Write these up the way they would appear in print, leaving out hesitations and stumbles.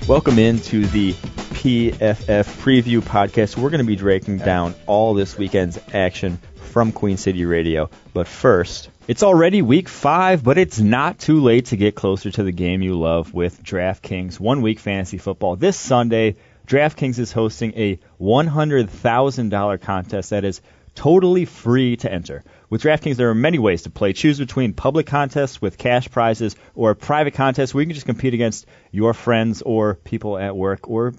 Welcome into the PFF Preview Podcast. We're going to be breaking down all this weekend's action from Queen City Radio. But first, it's already week 5, but it's not too late to get closer to the game you love with DraftKings 1 Week Fantasy Football. This Sunday, DraftKings is hosting a $100,000 contest that is totally free to enter. With DraftKings, there are many ways to play. Choose between public contests with cash prizes or a private contest where you can just compete against your friends or people at work or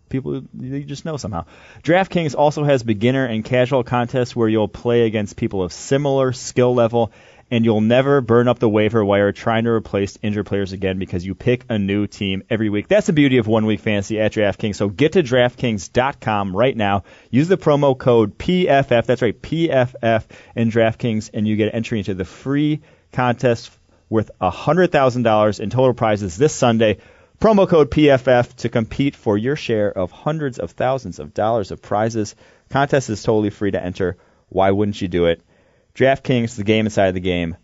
people you just know somehow. DraftKings also has beginner and casual contests where you'll play against people of similar skill level, and you'll never burn up the waiver wire trying to replace injured players again because you pick a new team every week. That's the beauty of 1 Week Fantasy at DraftKings. So get to DraftKings.com right now. Use the promo code PFF, that's right, PFF in DraftKings, and you get entry into the free contest worth $100,000 in total prizes this Sunday. Promo code PFF to compete for your share of hundreds of thousands of dollars of prizes. Contest is totally free to enter. Why wouldn't you do it? DraftKings, the game inside the game.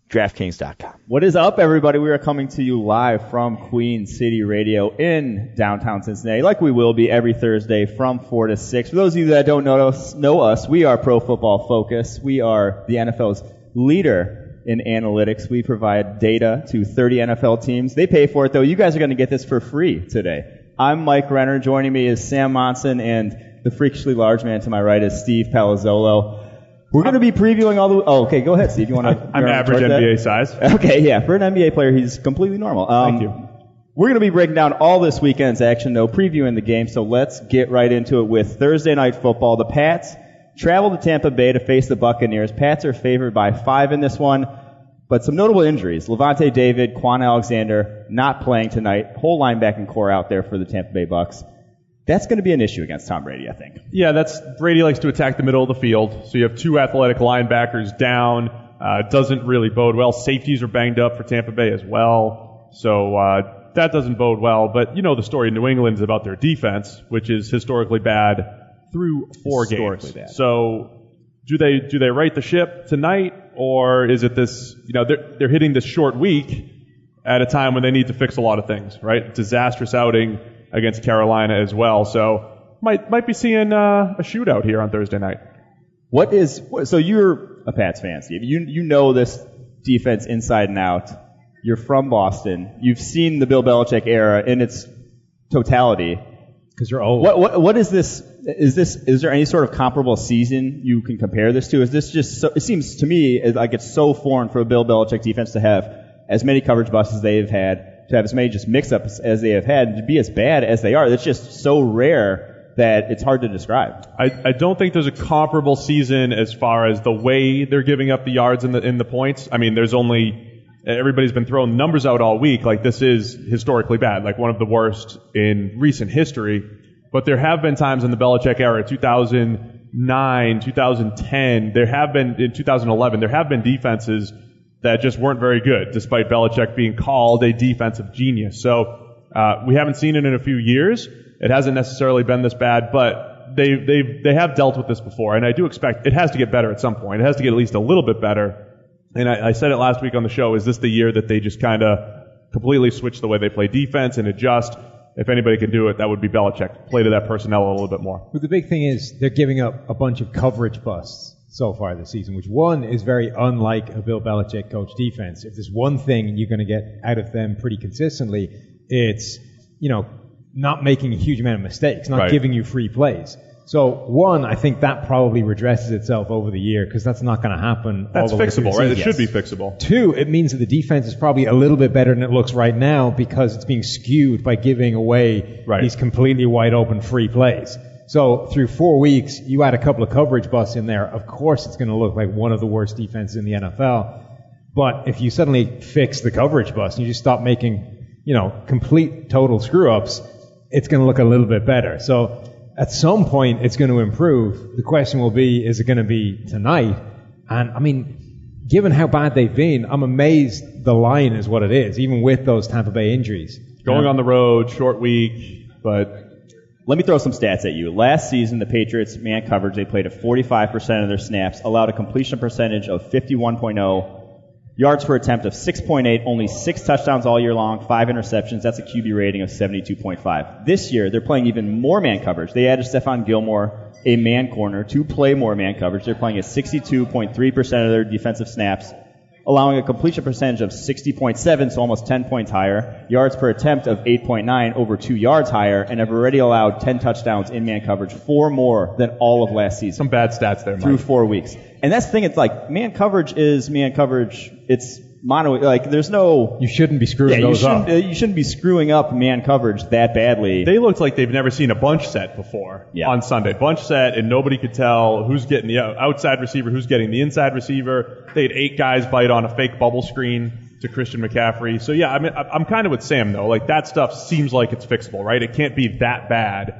DraftKings.com. What is up, everybody? We are coming to you live from Queen City Radio in downtown Cincinnati, like we will be every Thursday from 4 to 6. For those of you that don't know us, we are Pro Football Focus. We are the NFL's leader in analytics. We provide data to 30 NFL teams. They pay for it, though. You guys are going to get this for free today. I'm Mike Renner. Joining me is Sam Monson, and the freakishly large man to my right is Steve Palazzolo. We're going to be previewing all the... Oh, okay, go ahead, Steve. You want to... I'm average NBA size. Okay, yeah. For an NBA player, he's completely normal. Thank you. We're going to be breaking down all this weekend's action, though, previewing the game, so let's get right into it with Thursday Night Football. The Pats travel to Tampa Bay to face the Buccaneers. Pats are favored by 5 in this one, but some notable injuries. Levante David, Quan Alexander not playing tonight. Whole linebacking core out there for the Tampa Bay Bucs. That's going to be an issue against Tom Brady, I think. Yeah, Brady likes to attack the middle of the field. So you have 2 athletic linebackers down. Doesn't really bode well. Safeties are banged up for Tampa Bay as well. So that doesn't bode well. But you know the story in New England is about their defense, which is historically bad through 4 games. Bad. So do they right the ship tonight, or is it this? You know, they're hitting this short week at a time when they need to fix a lot of things, right? Disastrous outing against Carolina as well. So might be seeing a shootout here on Thursday night. So you're a Pats fan, Steve. You know this defense inside and out. You're from Boston. You've seen the Bill Belichick era in its totality. Because you're old. What is this? Is there any sort of comparable season you can compare this to? Is this just so, it seems to me like it's so foreign for a Bill Belichick defense to have as many coverage busts as they've had, to have as many just mix-ups as they have had, to be as bad as they are. That's just so rare that it's hard to describe. I don't think there's a comparable season as far as the way they're giving up the yards and the points. I mean, everybody's been throwing numbers out all week. Like, this is historically bad, like one of the worst in recent history. But there have been times in the Belichick era, 2009, 2010, in 2011, there have been defenses that just weren't very good, despite Belichick being called a defensive genius. So we haven't seen it in a few years. It hasn't necessarily been this bad, but they have dealt with this before, and I do expect it has to get better at some point. It has to get at least a little bit better. And I said it last week on the show, is this the year that they just kind of completely switch the way they play defense and adjust? If anybody can do it, that would be Belichick. Play to that personnel a little bit more. But the big thing is they're giving up a bunch of coverage busts so far this season, which one is very unlike a Bill Belichick coach defense. If there's one thing you're going to get out of them pretty consistently, it's, not making a huge amount of mistakes, not giving you free plays. So one, I think that probably redresses itself over the year because that's not going to happen. That's fixable, right? It should be fixable. 2, it means that the defense is probably a little bit better than it looks right now because it's being skewed by giving away these completely wide open free plays. So through 4 weeks, you add a couple of coverage busts in there. Of course, it's going to look like one of the worst defenses in the NFL. But if you suddenly fix the coverage bust and you just stop making, complete total screw-ups, it's going to look a little bit better. So at some point, it's going to improve. The question will be, is it going to be tonight? And, I mean, given how bad they've been, I'm amazed the line is what it is, even with those Tampa Bay injuries. Going on the road, short week, but... Let me throw some stats at you. Last season, the Patriots man coverage, they played at 45% of their snaps, allowed a completion percentage of 51.0, Yards per attempt of 6.8, only 6 touchdowns all year long, 5 interceptions. That's a QB rating of 72.5. This year, they're playing even more man coverage. They added Stephon Gilmore, a man corner, to play more man coverage. They're playing at 62.3% of their defensive snaps, allowing a completion percentage of 60.7, so almost 10 points higher. Yards per attempt of 8.9, over 2 yards higher, and have already allowed 10 touchdowns in man coverage, 4 more than all of last season. Some bad stats there, Mike. Through 4 weeks. And that's the thing, it's like, man coverage is man coverage. It's mono, like, there's no... You shouldn't be screwing those up. You shouldn't be screwing up man coverage that badly. They looked like they've never seen a bunch set before on Sunday. Bunch set, and nobody could tell who's getting the outside receiver, who's getting the inside receiver. They had 8 guys bite on a fake bubble screen to Christian McCaffrey. So, yeah, I mean, I'm kind of with Sam, though. Like, that stuff seems like it's fixable, right? It can't be that bad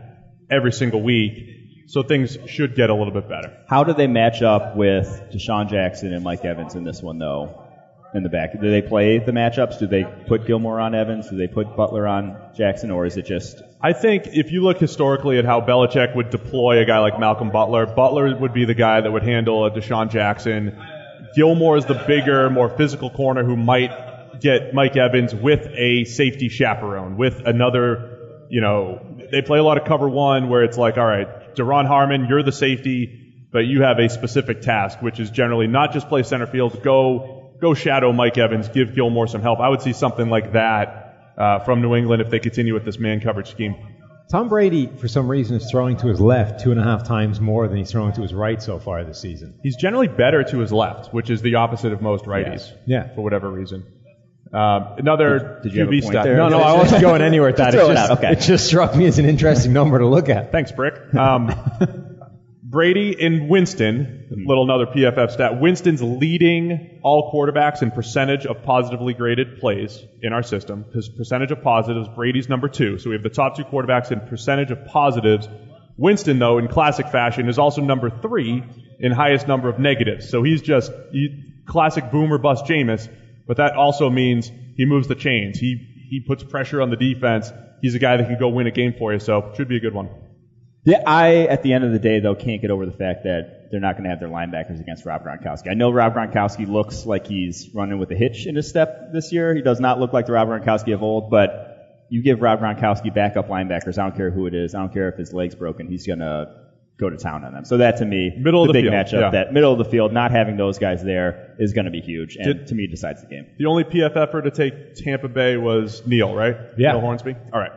every single week. So things should get a little bit better. How do they match up with Deshaun Jackson and Mike Evans in this one, though, in the back? Do they play the matchups? Do they put Gilmore on Evans? Do they put Butler on Jackson? Or is it just... I think if you look historically at how Belichick would deploy a guy like Malcolm Butler, Butler would be the guy that would handle a Deshaun Jackson. Gilmore is the bigger, more physical corner who might get Mike Evans with a safety chaperone, with another, they play a lot of cover one where it's like, all right, Deron Harmon, you're the safety, but you have a specific task, which is generally not just play center field, go shadow Mike Evans, give Gilmore some help. I would see something like that from New England if they continue with this man coverage scheme. Tom Brady, for some reason, is throwing to his left 2.5 times more than he's throwing to his right so far this season. He's generally better to his left, which is the opposite of most righties. Yeah. For whatever reason. Another did you have a QB point stat. there? No, I wasn't going anywhere with that. Okay. It just struck me as an interesting number to look at. Thanks, Brick. Brady and Winston, another PFF stat. Winston's leading all quarterbacks in percentage of positively graded plays in our system. His percentage of positives, Brady's number 2. So we have the top 2 quarterbacks in percentage of positives. Winston, though, in classic fashion, is also number 3 in highest number of negatives. So he's just classic boomer bust Jameis, but that also means he moves the chains. He puts pressure on the defense. He's a guy that can go win a game for you, so should be a good one. Yeah, I, at the end of the day, though, can't get over the fact that they're not going to have their linebackers against Rob Gronkowski. I know Rob Gronkowski looks like he's running with a hitch in his step this year. He does not look like the Rob Gronkowski of old, but you give Rob Gronkowski backup linebackers, I don't care who it is, I don't care if his leg's broken, he's going to go to town on them. So that, to me, middle of the big field, matchup, that middle of the field, not having those guys there is going to be huge, and to me, decides the game. The only PFFer to take Tampa Bay was Neil, right? Yeah. Neil Hornsby? All right.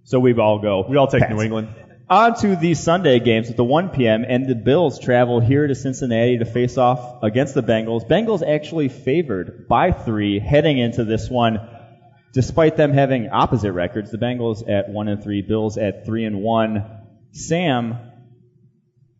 So we all take Pats. New England. On to the Sunday games at the 1 p.m., and the Bills travel here to Cincinnati to face off against the Bengals. Bengals actually favored by 3 heading into this one, despite them having opposite records. The Bengals at 1-3, Bills at 3-1. Sam,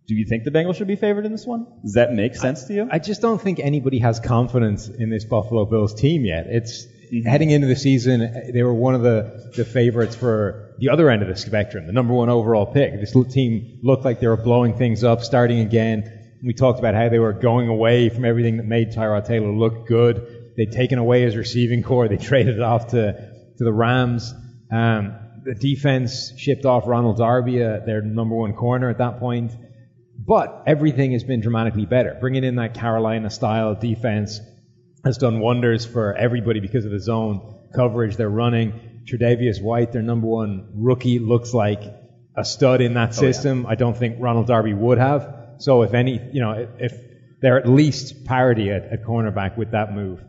do you think the Bengals should be favored in this one? Does that make sense to you? I just don't think anybody has confidence in this Buffalo Bills team yet. It's heading into the season, they were one of the favorites for the other end of the spectrum, the number 1 overall pick. This team looked like they were blowing things up, starting again. We talked about how they were going away from everything that made Tyrod Taylor look good. They'd taken away his receiving core. They traded it off to the Rams. The defense shipped off Ronald Darby, their number 1 corner at that point. But everything has been dramatically better. Bringing in that Carolina-style defense has done wonders for everybody because of the zone coverage they're running. Tre'Davious White, their number 1 rookie, looks like a stud in that system. I don't think Ronald Darby would have. So if they're at least parity at cornerback with that move.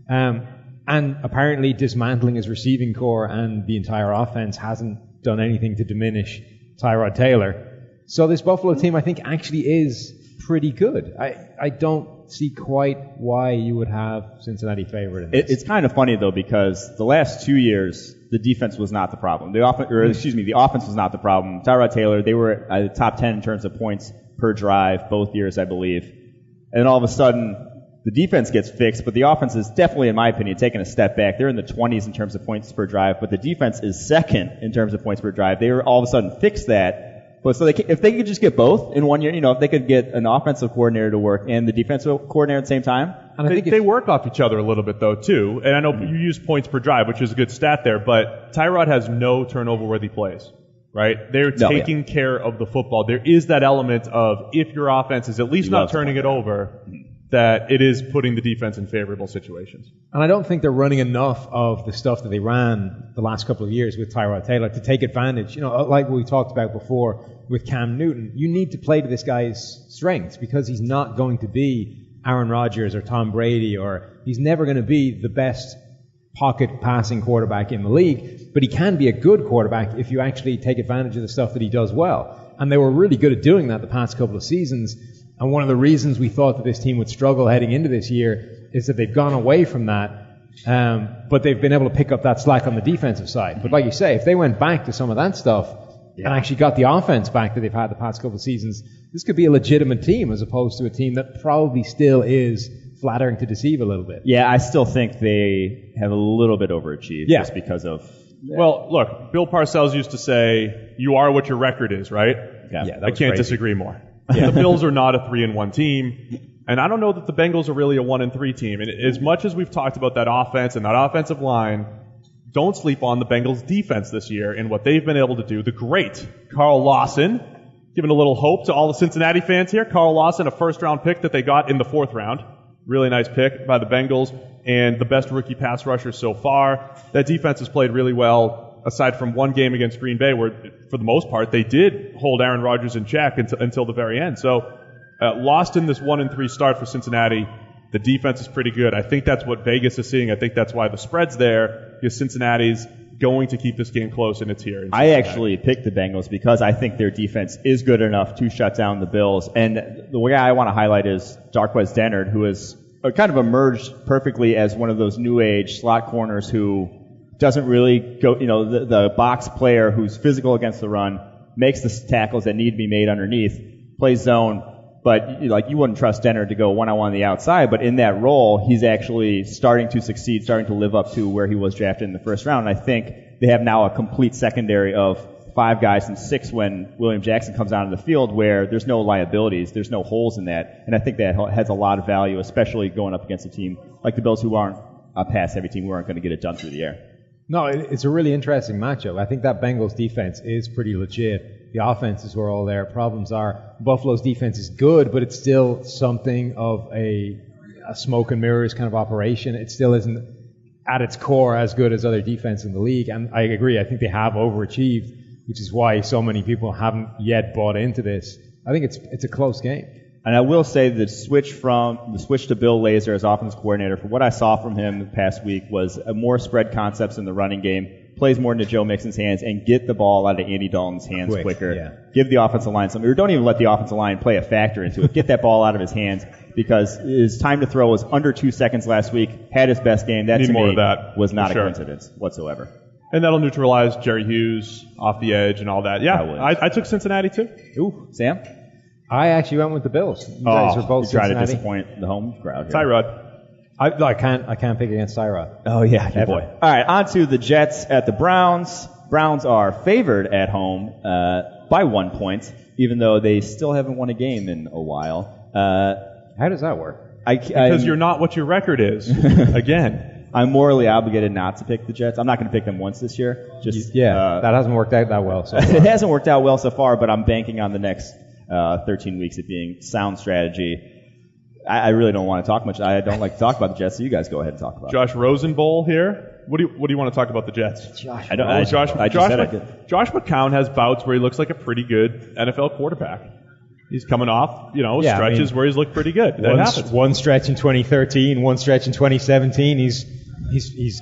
And apparently dismantling his receiving core and the entire offense hasn't done anything to diminish Tyrod Taylor. So this Buffalo team, I think, actually is pretty good. I don't see quite why you would have Cincinnati favored in this. It's kind of funny, though, because the last 2 years, the defense was not the problem. The offense was not the problem. Tyrod Taylor, they were at the top 10 in terms of points per drive both years, I believe. And then all of a sudden, the defense gets fixed, but the offense is definitely, in my opinion, taking a step back. They're in the 20s in terms of points per drive, but the defense is second in terms of points per drive. They were all of a sudden fixed that. But so if they could just get both in 1 year, if they could get an offensive coordinator to work and the defensive coordinator at the same time. And I think they work off each other a little bit, though, too. And I know you use points per drive, which is a good stat there, but Tyrod has no turnover-worthy plays, right? They're taking care of the football. There is that element of if your offense is at least not turning it over, that it is putting the defense in favorable situations. And I don't think they're running enough of the stuff that they ran the last couple of years with Tyrod Taylor to take advantage. Like we talked about before with Cam Newton, you need to play to this guy's strengths because he's not going to be Aaron Rodgers or Tom Brady, or he's never going to be the best pocket passing quarterback in the league, but he can be a good quarterback if you actually take advantage of the stuff that he does well. And they were really good at doing that the past couple of seasons. And one of the reasons we thought that this team would struggle heading into this year is that they've gone away from that, but they've been able to pick up that slack on the defensive side. But like you say, if they went back to some of that stuff and actually got the offense back that they've had the past couple of seasons, this could be a legitimate team as opposed to a team that probably still is flattering to deceive a little bit. Yeah, I still think they have a little bit overachieved just because of... Well, look, Bill Parcells used to say, you are what your record is, right? Yeah, I can't disagree more. The Bills are not a 3-1 team, and I don't know that the Bengals are really a 1-3 team. And as much as we've talked about that offense and that offensive line, don't sleep on the Bengals defense this year and what they've been able to do. The great Carl Lawson, giving a little hope to all the Cincinnati fans here. Carl Lawson, a first-round pick that they got in the 4th round. Really nice pick by the Bengals, and the best rookie pass rusher so far. That defense has played really well, aside from one game against Green Bay where, for the most part, they did hold Aaron Rodgers in check until the very end. So, lost in this 1-3 start for Cincinnati. The defense is pretty good. I think that's what Vegas is seeing. I think that's why the spread's there, because Cincinnati's going to keep this game close, and it's here. I actually picked the Bengals because I think their defense is good enough to shut down the Bills. And the way I want to highlight is Darqueze Dennard, who has kind of emerged perfectly as one of those new age slot corners who doesn't really go, the box player who's physical against the run, makes the tackles that need to be made underneath, plays zone. But you wouldn't trust Dennard to go one-on-one on the outside, but in that role, he's actually starting to succeed, starting to live up to where he was drafted in the 1st round. And I think they have now a complete secondary of 5 guys and 6 when William Jackson comes out on the field, where there's no liabilities, there's no holes in that. And I think that has a lot of value, especially going up against a team like the Bills, who aren't a pass-heavy team, who aren't going to get it done through the air. No, it's a really interesting matchup. I think that Bengals defense is pretty legit. The offenses were all there. Problems are Buffalo's defense is good, but it's still something of a smoke and mirrors kind of operation. It still isn't at its core as good as other defense in the league. And I agree. I think they have overachieved, which is why so many people haven't yet bought into this. I think it's a close game. And I will say the switch to Bill Lazor as offensive coordinator, from what I saw from him the past week, was more spread concepts in the running game, plays more into Joe Mixon's hands, and get the ball out of Andy Dalton's hands quicker. Yeah. Give the offensive line something, or don't even let the offensive line play a factor into it. Get that ball out of his hands, because his time to throw was under 2 seconds last week, had his best game. That, to me, was not a coincidence whatsoever. And that'll neutralize Jerry Hughes off the edge and all that. Yeah, I took Cincinnati too. Ooh, Sam? I actually went with the Bills. You guys are both trying to disappoint the home crowd here. Tyrod. I can't pick against Tyrod. Oh, yeah, good boy. All right, on to the Jets at the Browns. Browns are favored at home by 1 point, even though they still haven't won a game in a while. How does that work? Because you're not what your record is. Again. I'm morally obligated not to pick the Jets. I'm not going to pick them once this year. That hasn't worked out that well so far. It hasn't worked out well so far, but I'm banking on the next 13 weeks of being sound strategy. I really don't want to talk much. I don't like to talk about the Jets, so you guys go ahead and talk about it. Josh Rosenbowl here. What do you want to talk about the Jets? Josh McCown has bouts where he looks like a pretty good NFL quarterback. He's coming off, stretches where he's looked pretty good. One stretch in 2013, one stretch in 2017. He's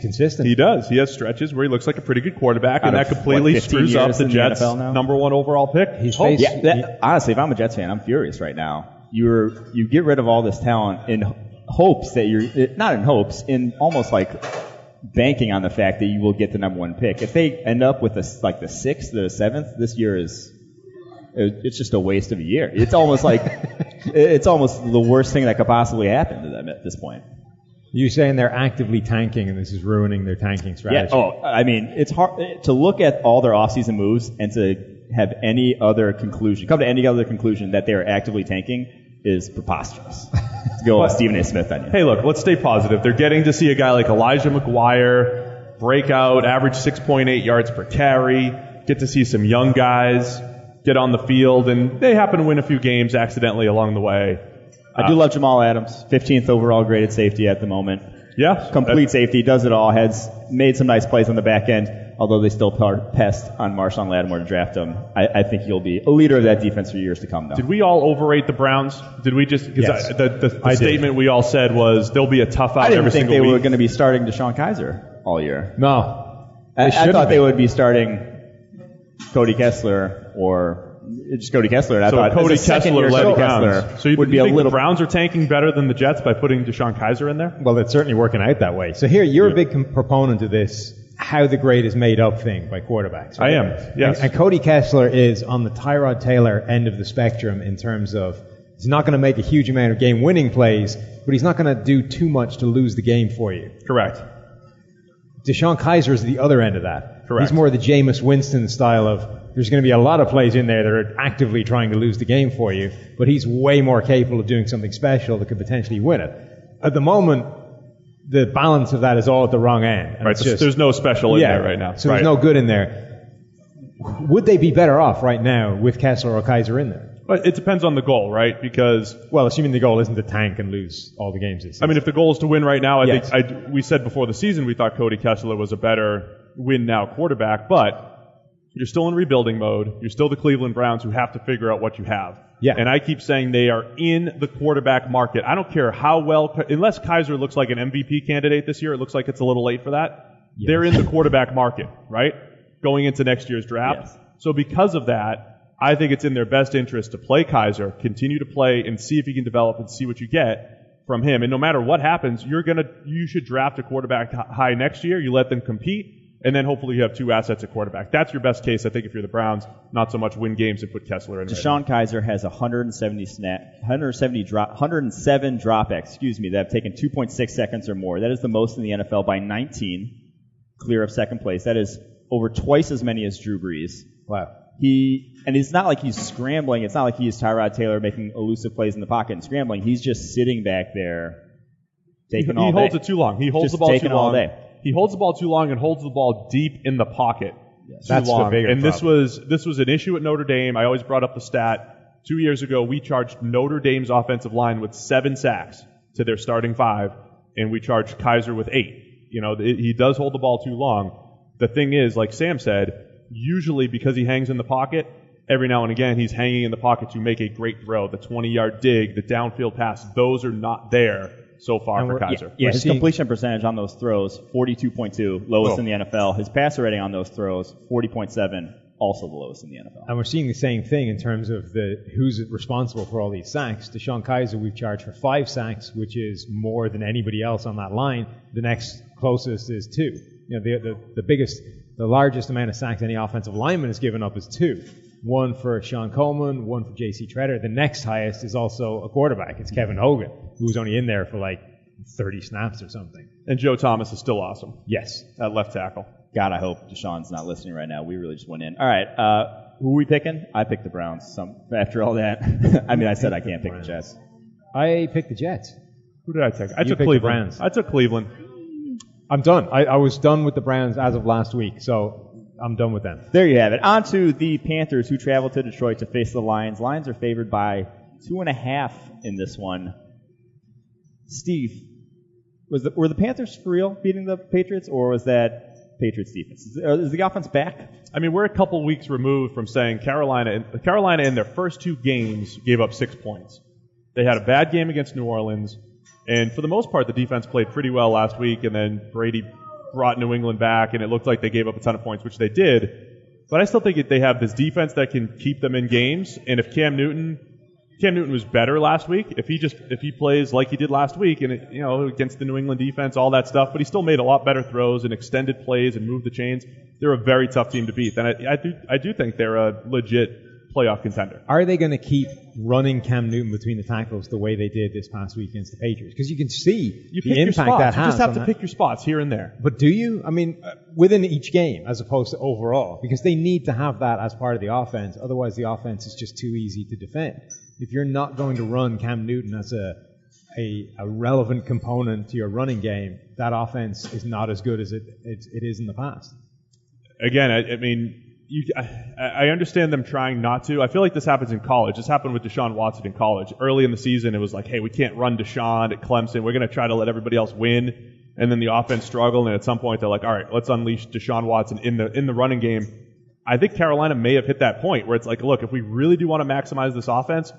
consistent. He does. He has stretches where he looks like a pretty good quarterback, and that completely screws up the Jets' number 1 overall pick. Honestly, if I'm a Jets fan, I'm furious right now. You get rid of all this talent in hopes that in almost like banking on the fact that you will get the number 1 pick. If they end up with the 6th or the 7th, this year it's just a waste of a year. It's almost like it's almost the worst thing that could possibly happen to them at this point. You're saying they're actively tanking, and this is ruining their tanking strategy? Yeah. I mean, it's hard to look at all their offseason moves and to have come to any other conclusion that they're actively tanking is preposterous. To go with Stephen A. Smith on you. Hey, look, let's stay positive. They're getting to see a guy like Elijah McGuire break out, average 6.8 yards per carry, get to see some young guys get on the field, and they happen to win a few games accidentally along the way. I do love Jamal Adams, 15th overall graded safety at the moment. Yeah. Complete safety, does it all, has made some nice plays on the back end, although they still passed on Marshawn Lattimore to draft him. I think he'll be a leader of that defense for years to come, though. Did we all overrate the Browns? Did we just, because Yes. the statement we all said was they'll be a tough out I didn't every think single they week. were going to be starting Deshaun Kaiser all year. No. I shouldn't thought be. they would be starting Cody Kessler or just Cody Kessler. And I So thought Cody as a second Kessler year led Cody Browns. Kessler So you would be a think little. the Browns are tanking better than the Jets by putting Deshaun Kaiser in there? Well, it's certainly working out that way. So here, you're a big proponent of this how the grade is made up thing by quarterbacks. Right? I am, yes. And Cody Kessler is on the Tyrod Taylor end of the spectrum in terms of he's not going to make a huge amount of game-winning plays, but he's not going to do too much to lose the game for you. Correct. Deshaun Kaiser is the other end of that. Correct. He's more the Jameis Winston style of there's going to be a lot of plays in there that are actively trying to lose the game for you, but he's way more capable of doing something special that could potentially win it. At the moment, the balance of that is all at the wrong end. And Right. it's just, There's no special in there right now. So right. there's no good in there. Would they be better off right now with Kessler or Kaiser in there? But it depends on the goal, right? Because Well, assuming the goal isn't to tank and lose all the games this season. I mean, if the goal is to win right now, Yes. we said before the season we thought Cody Kessler was a better win now quarterback, but you're still in rebuilding mode. You're still the Cleveland Browns who have to figure out what you have. Yeah. And I keep saying they are in the quarterback market. I don't care how well, unless Kaiser looks like an MVP candidate this year, it looks like it's a little late for that. Yes. They're in the quarterback market, right? Going into next year's draft. Yes. So because of that, I think it's in their best interest to play Kaiser, continue to play, and see if he can develop and see what you get from him. And no matter what happens, you should draft a quarterback high next year. You let them compete, and then hopefully you have two assets at quarterback. That's your best case, I think, if you're the Browns. Not so much win games and put Kessler in. Deshaun Kaiser has 107 dropbacks, that have taken 2.6 seconds or more. That is the most in the NFL by 19, clear of second place. That is over twice as many as Drew Brees. wow. And it's not like he's scrambling. It's not like he's Tyrod Taylor making elusive plays in the pocket and scrambling. He's just sitting back there taking all day. He holds it too long. He holds Just the ball taking too long. all day. He holds the ball too long and holds the ball deep in the pocket. Too That's the long. bigger And problem. this was an issue at Notre Dame. I always brought up the stat. 2 years ago, we charged Notre Dame's offensive line with 7 sacks to their starting 5, and we charged Kaiser with 8. He does hold the ball too long. The thing is, like Sam said, usually because he hangs in the pocket, every now and again he's hanging in the pocket to make a great throw. The 20-yard dig, the downfield pass, those are not there so far for Kaiser. Yeah, his seeing- completion percentage on those throws, 42.2, lowest in the NFL. His passer rating on those throws, 40.7, also the lowest in the NFL. And we're seeing the same thing in terms of who's responsible for all these sacks. Deshaun Kaiser, we've charged for 5 sacks, which is more than anybody else on that line. The next closest is 2. The largest amount of sacks any offensive lineman has given up is 2. One for Sean Coleman, one for J.C. Treader. The next highest is also a quarterback. It's Kevin Hogan, who was only in there for like 30 snaps or something. And Joe Thomas is still awesome Yes. at left tackle. God, I hope Deshaun's not listening right now. We really just went in. All right, who are we picking? I picked the Browns. After all that, I said I can't pick the Jets. I picked the Jets. Who did I take? I You took picked the Cleveland. Browns. I took Cleveland. I'm done. I was done with the Browns as of last week, so I'm done with them. There you have it. On to the Panthers, who travel to Detroit to face the Lions. Lions are favored by 2.5 in this one. Steve, were the Panthers for real beating the Patriots, or was that Patriots defense? Is the offense back? I mean, we're a couple weeks removed from saying Carolina in their first 2 games gave up 6 points. They had a bad game against New Orleans, and for the most part, the defense played pretty well last week, and then Brady brought New England back, and it looked like they gave up a ton of points, which they did. But I still think they have this defense that can keep them in games, and if Cam Newton was better last week, if he plays like he did last week, and against the New England defense, all that stuff, but he still made a lot better throws and extended plays and moved the chains. They're a very tough team to beat, and I do think they're a legit playoff contender. Are they going to keep running Cam Newton between the tackles the way they did this past week against the Patriots? Because you can see You the pick your impact spots. that You has. just have on to that. pick your spots here and there. But do you? I mean, within each game as opposed to overall, because they need to have that as part of the offense. Otherwise, the offense is just too easy to defend. If you're not going to run Cam Newton as a relevant component to your running game, that offense is not as good as it is in the past. Again, I mean, I understand them trying not to. I feel like this happens in college. This happened with Deshaun Watson in college. Early in the season, it was like, hey, we can't run Deshaun at Clemson. We're going to try to let everybody else win. And then the offense struggled, and at some point they're like, all right, let's unleash Deshaun Watson in the running game. I think Carolina may have hit that point where it's like, look, if we really do want to maximize this offense,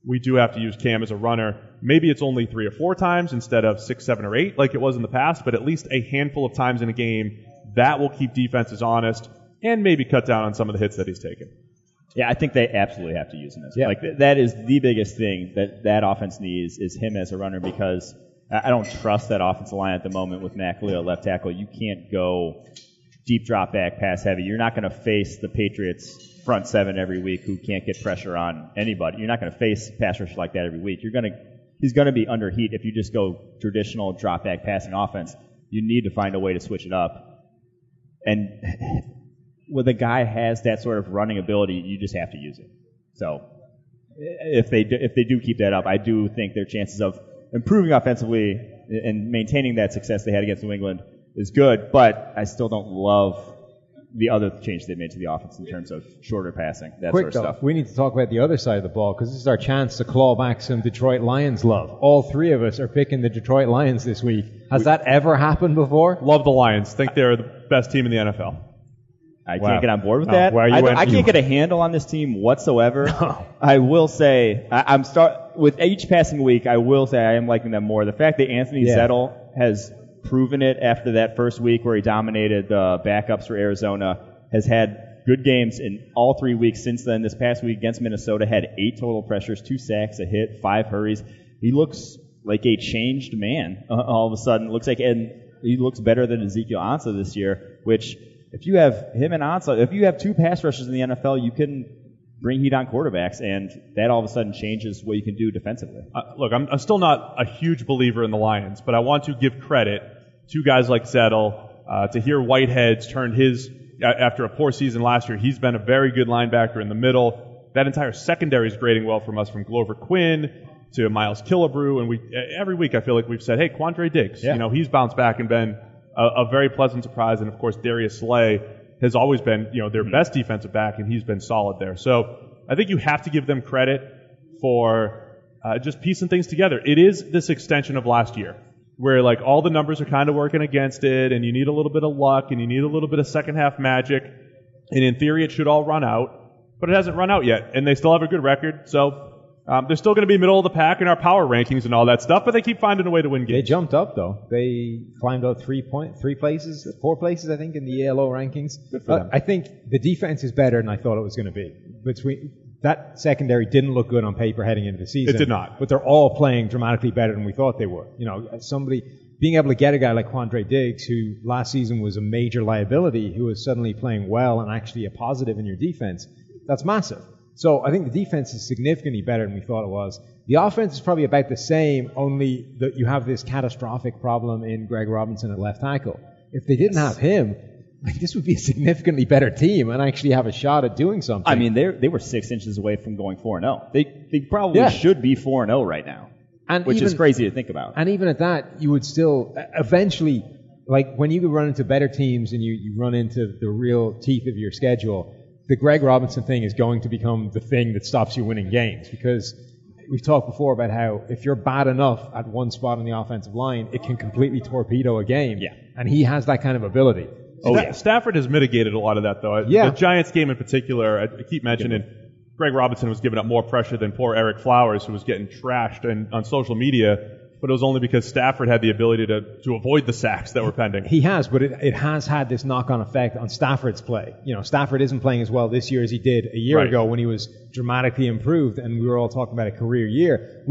we do have to use Cam as a runner. Maybe it's only 3 or 4 times instead of 6, 7, or 8 like it was in the past, but at least a handful of times in a game. That will keep defenses honest and maybe cut down on some of the hits that he's taken. Yeah, I think they absolutely have to use him. Yeah. Like that is the biggest thing that offense needs is him as a runner, because I don't trust that offensive line at the moment with Matt Khalil left tackle. You can't go deep drop back, pass heavy. You're not going to face the Patriots front 7 every week who can't get pressure on anybody. You're not going to face pass rush like that every week. He's going to be under heat if you just go traditional drop back passing offense. You need to find a way to switch it up. And when the guy has that sort of running ability, you just have to use it. So if they do keep that up, I do think their chances of improving offensively and maintaining that success they had against New England is good, but I still don't love the other changes they made to the offense in terms of shorter passing, that sort of stuff. We need to talk about the other side of the ball, because this is our chance to claw back some Detroit Lions love. All 3 of us are picking the Detroit Lions this week. Has that ever happened before? Love the Lions. Think they're the best team in the NFL. I can't get on board with that. I can't get a handle on this team whatsoever. No. I will say, with each passing week, I will say I am liking them more. The fact that Anthony Zettel has proven it after that first week where he dominated the backups for Arizona, has had good games in all 3 weeks since then. This past week against Minnesota had 8 total pressures, 2 sacks, a hit, 5 hurries. He looks like a changed man all of a sudden. And he looks better than Ezekiel Ansah this year, which if you have him and Ansah, if you have 2 pass rushers in the NFL, you can bring heat on quarterbacks, and that all of a sudden changes what you can do defensively. Look, I'm still not a huge believer in the Lions, but I want to give credit to guys like Zettel. To hear Whitehead's turned his, after a poor season last year, he's been a very good linebacker in the middle. That entire secondary is grading well from us, from Glover Quinn to Miles Killebrew, and every week I feel like we've said, hey, Quandre Diggs, he's bounced back and been a very pleasant surprise, and of course Darius Slay has always been, their best defensive back, and he's been solid there. So I think you have to give them credit for just piecing things together. It is this extension of last year, where like all the numbers are kind of working against it, and you need a little bit of luck, and you need a little bit of second half magic, and in theory it should all run out, but it hasn't run out yet, and they still have a good record. So they're still going to be middle of the pack in our power rankings and all that stuff, but they keep finding a way to win games. They jumped up, though. They climbed up 4 places, I think, in the ELO rankings. Good for them. I think the defense is better than I thought it was going to be. That secondary didn't look good on paper heading into the season. It did not. But they're all playing dramatically better than we thought they were. Somebody being able to get a guy like Quandre Diggs, who last season was a major liability, who is suddenly playing well and actually a positive in your defense, that's massive. So I think the defense is significantly better than we thought it was. The offense is probably about the same, only that you have this catastrophic problem in Greg Robinson at left tackle. If they didn't have him, this would be a significantly better team and actually have a shot at doing something. I mean, they were 6 inches away from going 4-0. They probably should be 4-0 right now, which is crazy to think about. And even at that, you would still eventually, like when you run into better teams and you run into the real teeth of your schedule, the Greg Robinson thing is going to become the thing that stops you winning games, because we've talked before about how if you're bad enough at one spot on the offensive line, it can completely torpedo a game. Yeah. And he has that kind of ability. Stafford has mitigated a lot of that, though. Yeah. The Giants game in particular, I keep mentioning, Greg Robinson was giving up more pressure than poor Eric Flowers, who was getting trashed on social media. But it was only because Stafford had the ability to avoid the sacks that were pending. He has, but it has had this knock-on effect on Stafford's play. Stafford isn't playing as well this year as he did a year ago when he was dramatically improved, and we were all talking about a career year.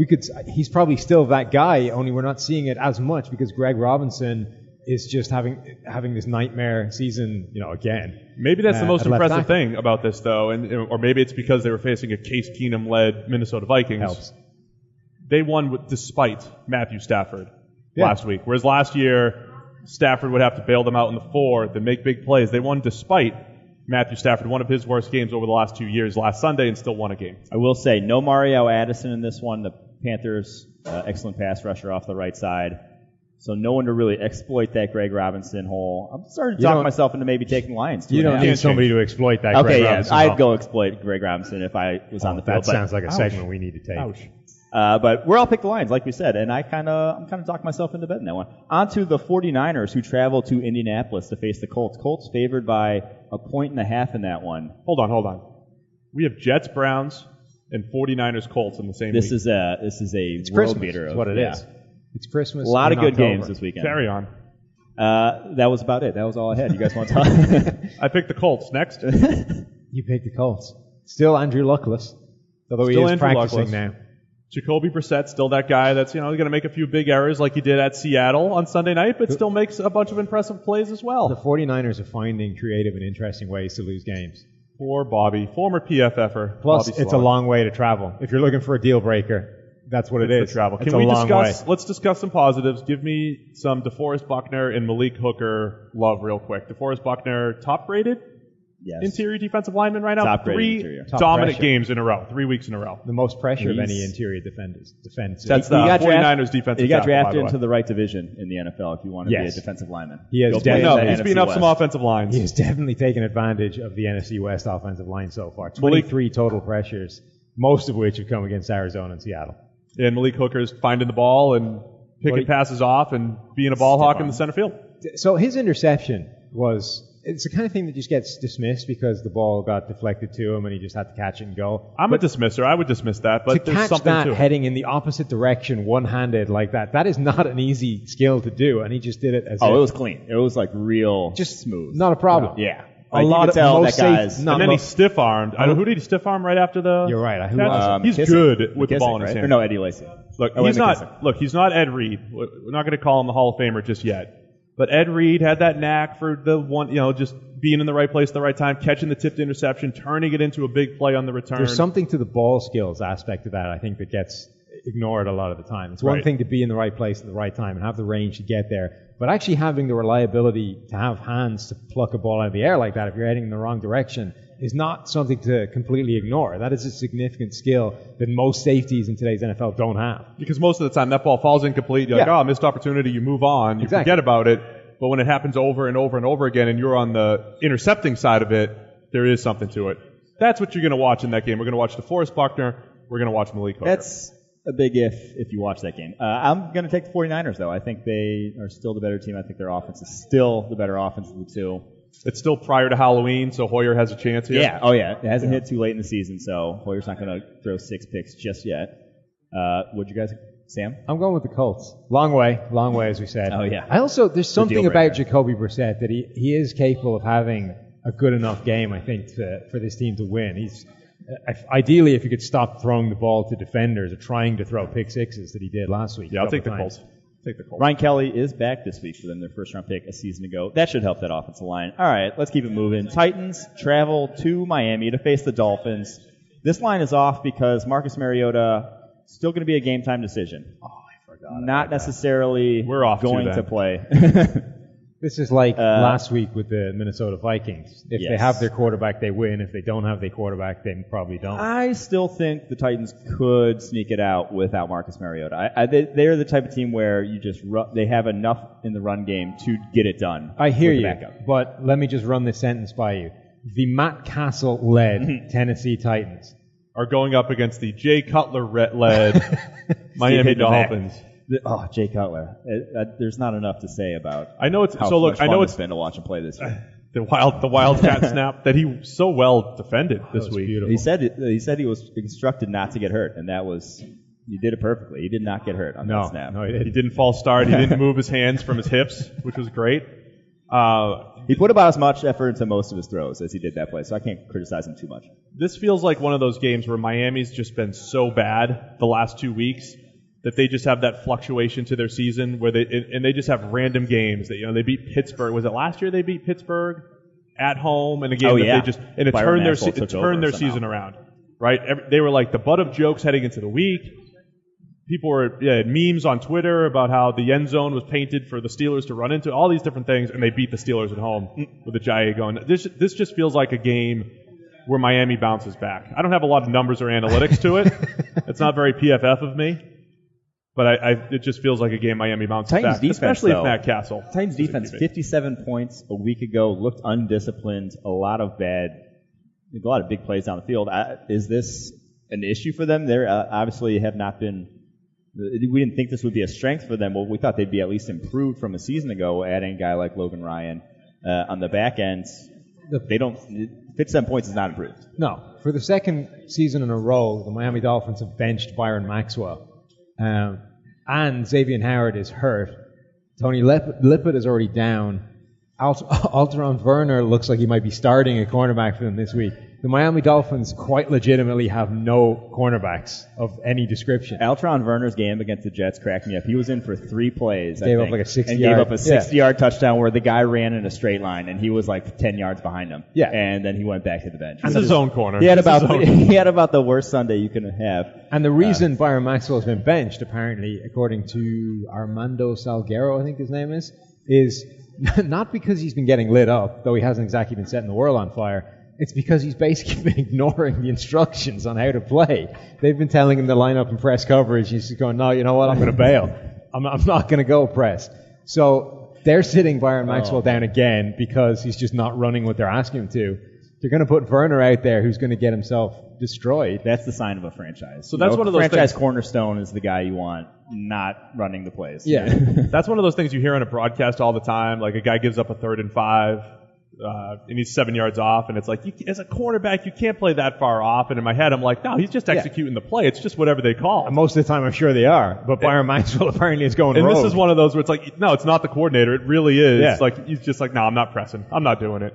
He's probably still that guy, only we're not seeing it as much because Greg Robinson is just having this nightmare season, again. Maybe that's the most impressive thing about this, though, or maybe it's because they were facing a Case Keenum-led Minnesota Vikings. Helps. They won despite Matthew Stafford last week. Whereas last year, Stafford would have to bail them out in the fourth and make big plays. They won despite Matthew Stafford, one of his worst games over the last 2 years, last Sunday, and still won a game. I will say, no Mario Addison in this one. The Panthers, excellent pass rusher off the right side. So no one to really exploit that Greg Robinson hole. I'm starting to talk myself into maybe taking Lions. You don't need somebody to exploit that. Okay, Greg Robinson I'd hole. go exploit Greg Robinson if I was on the field. That sounds like a segment we need to take. Ouch. But we're all pick the Lions, like we said, and I'm kind of talking myself into betting that one. On to the 49ers, who travel to Indianapolis to face the Colts. Colts favored by 1.5 in that one. Hold on. We have Jets, Browns, and 49ers, Colts in the same week. This is a It's world Christmas. beater. Is what it is. It's Christmas. A lot of in good October. games this weekend. Carry on. That was about it. That was all I had. You guys want to talk? I picked the Colts. Next. You picked the Colts. Still Andrew Luckless, although he Still is Andrew practicing Luckless. now. Jacoby Brissett, still that guy that's, going to make a few big errors like he did at Seattle on Sunday night, but still makes a bunch of impressive plays as well. The 49ers are finding creative and interesting ways to lose games. Poor Bobby, former PFFer. Plus, Bobby it's a Sloan. long way to travel. If you're looking for a deal breaker, that's what it is. The travel. It's Can a we long discuss? way. Let's discuss some positives. Give me some DeForest Buckner and Malik Hooker love real quick. DeForest Buckner, top rated Yes. interior defensive lineman right now. Top-rated Three interior. Top dominant pressure. games in a row. 3 weeks in a row. The most pressure of He's- any interior defense. That's the He got 49ers defensive He got tackle, by drafted the way. into the right division in the NFL if you want to be a Yes. defensive lineman. He is Go play in No, the he's NFC beating up some West. offensive lines. He has definitely taken advantage of the NFC West offensive line so far. 23 total pressures, most of which have come against Arizona and Seattle. And Malik Hooker's finding the ball and picking passes off and being a ball hawk in the center field. So his interception it's the kind of thing that just gets dismissed because the ball got deflected to him and he just had to catch it and go. I'm a dismisser. I would dismiss that, but To there's catch something that to it. heading in the opposite direction one-handed like that is not an easy skill to do, and he just did it as Oh, if it was clean. It was like real just smooth. not a problem. Yeah. A Like, you lot could of tell most that guy's. safe- not And then he most- stiff-armed. Who did he stiff-arm right after the You're right. Who catch? was it? He's McKissick. good with the McKissick, ball in his right? hand. Or no, Eddie Lacy. Look, Oh, wait, McKissick. he's not Ed Reed. We're not going to call him the Hall of Famer just yet. But Ed Reed had that knack for the one, just being in the right place at the right time, catching the tipped interception, turning it into a big play on the return. There's something to the ball skills aspect of that, I think, that gets ignored a lot of the time. It's one Right. thing to be in the right place at the right time and have the range to get there, but actually having the reliability to have hands to pluck a ball out of the air like that if you're heading in the wrong direction is not something to completely ignore. That is a significant skill that most safeties in today's NFL don't have. Because most of the time that ball falls incomplete. You're like, missed opportunity. You move on. You Exactly. forget about it. But when it happens over and over and over again and you're on the intercepting side of it, there is something to it. That's what you're going to watch in that game. We're going to watch DeForest Buckner. We're going to watch Malik Hooker. That's a big if you watch that game. I'm going to take the 49ers, though. I think they are still the better team. I think their offense is still the better offense of the two. It's still prior to Halloween, so Hoyer has a chance here. Yeah. Oh, yeah. It hasn't hit too late in the season, so Hoyer's not going to throw 6 picks just yet. What'd you guys, Sam? I'm going with the Colts. Long way, as we said. Oh, yeah. There's something deal about breaker. Jacoby Brissett that he is capable of having a good enough game, I think, for this team to win. He's ideally, if he could stop throwing the ball to defenders or trying to throw pick sixes that he did last week. Yeah, I'll take the times. Colts. Take the Colts. Ryan Kelly is back this week for them, their first-round pick a season ago. That should help that offensive line. All right, let's keep it moving. Titans travel to Miami to face the Dolphins. This line is off because Marcus Mariota still going to be a game-time decision. Oh, I forgot. Not necessarily We're off going too, to then. play. This is like last week with the Minnesota Vikings. If they Yes. have their quarterback, they win. If they don't have their quarterback, they probably don't. I still think the Titans could sneak it out without Marcus Mariota. They're the type of team where you just they have enough in the run game to get it done. I hear with the you, backup. but let me just run this sentence by you. The Matt Castle-led Tennessee Titans. Are going up against the Jay Cutler-led Miami hitting the back. Dolphins. Jay Cutler. There's not enough to say about I know it's how so. Look, much I fun know it's it's been to watch him play this year. the wildcat snap that he so well defended this was week. beautiful. He said he was instructed not to get hurt, and that was he did it perfectly. He did not get hurt on that snap. No, he He didn't. didn't false start. He didn't move his hands from his hips, which was great. He put about as much effort into most of his throws as he did that play, so I can't criticize him too much. This feels like one of those games where Miami's just been so bad the last 2 weeks that they just have that fluctuation to their season where they just have random games that they beat Pittsburgh. Was it last year they beat Pittsburgh at home in a game it Byron turned their Maxwell took over somehow. season around, right? They were like the butt of jokes heading into the week. People had memes on Twitter about how the end zone was painted for the Steelers to run into, all these different things, and they beat the Steelers at home with the Jai going. This just feels like a game where Miami bounces back. I don't have a lot of numbers or analytics to it. It's not very PFF of me. But it just feels like a game Miami bounces Titans back, defense, especially though. if Matt Castle. Titans defense, 57 points a week ago, looked undisciplined, a lot of big plays down the field. Is this an issue for them? They obviously have not been. We didn't think this would be a strength for them. Well, we thought they'd be at least improved from a season ago, adding a guy like Logan Ryan on the back end. 57 points is not improved. No. For the second season in a row, the Miami Dolphins have benched Byron Maxwell. And Xavier Howard is hurt. Tony Lippett is already down. Alteron Werner looks like he might be starting a cornerback for them this week. The Miami Dolphins quite legitimately have no cornerbacks of any description. Alteron Werner's game against the Jets cracked me up. He was in for 3 plays. Gave up like a 60-yard. And gave up a 60-yard touchdown where the guy ran in a straight line, and he was like 10 yards behind him. Yeah. And then he went back to the bench. This is his own corner. He had about the worst Sunday you can have. And the reason Byron Maxwell has been benched, apparently, according to Armando Salguero, I think his name is not because he's been getting lit up, though he hasn't exactly been setting the world on fire. It's because he's basically been ignoring the instructions on how to play. They've been telling him to line up in press coverage. He's just going, no, you know what, I'm going to bail. I'm not going to go press. So they're sitting Byron Maxwell down again because he's just not running what they're asking him to. They're going to put Werner out there who's going to get himself destroyed. That's the sign of a franchise. So that's one of those franchise things. cornerstone is the guy you want, not running the plays. Yeah. That's one of those things you hear on a broadcast all the time. Like a guy gives up a 3rd and 5. And he's 7 yards off, and it's like, as a quarterback, you can't play that far off. And in my head, I'm like, no, he's just executing the play. It's just whatever they call. And most of the time, I'm sure they are. But Byron Maxwell apparently is going rogue. And this is one of those where it's like, no, it's not the coordinator. It really is. Yeah. Like, he's just like, no, I'm not pressing. I'm not doing it.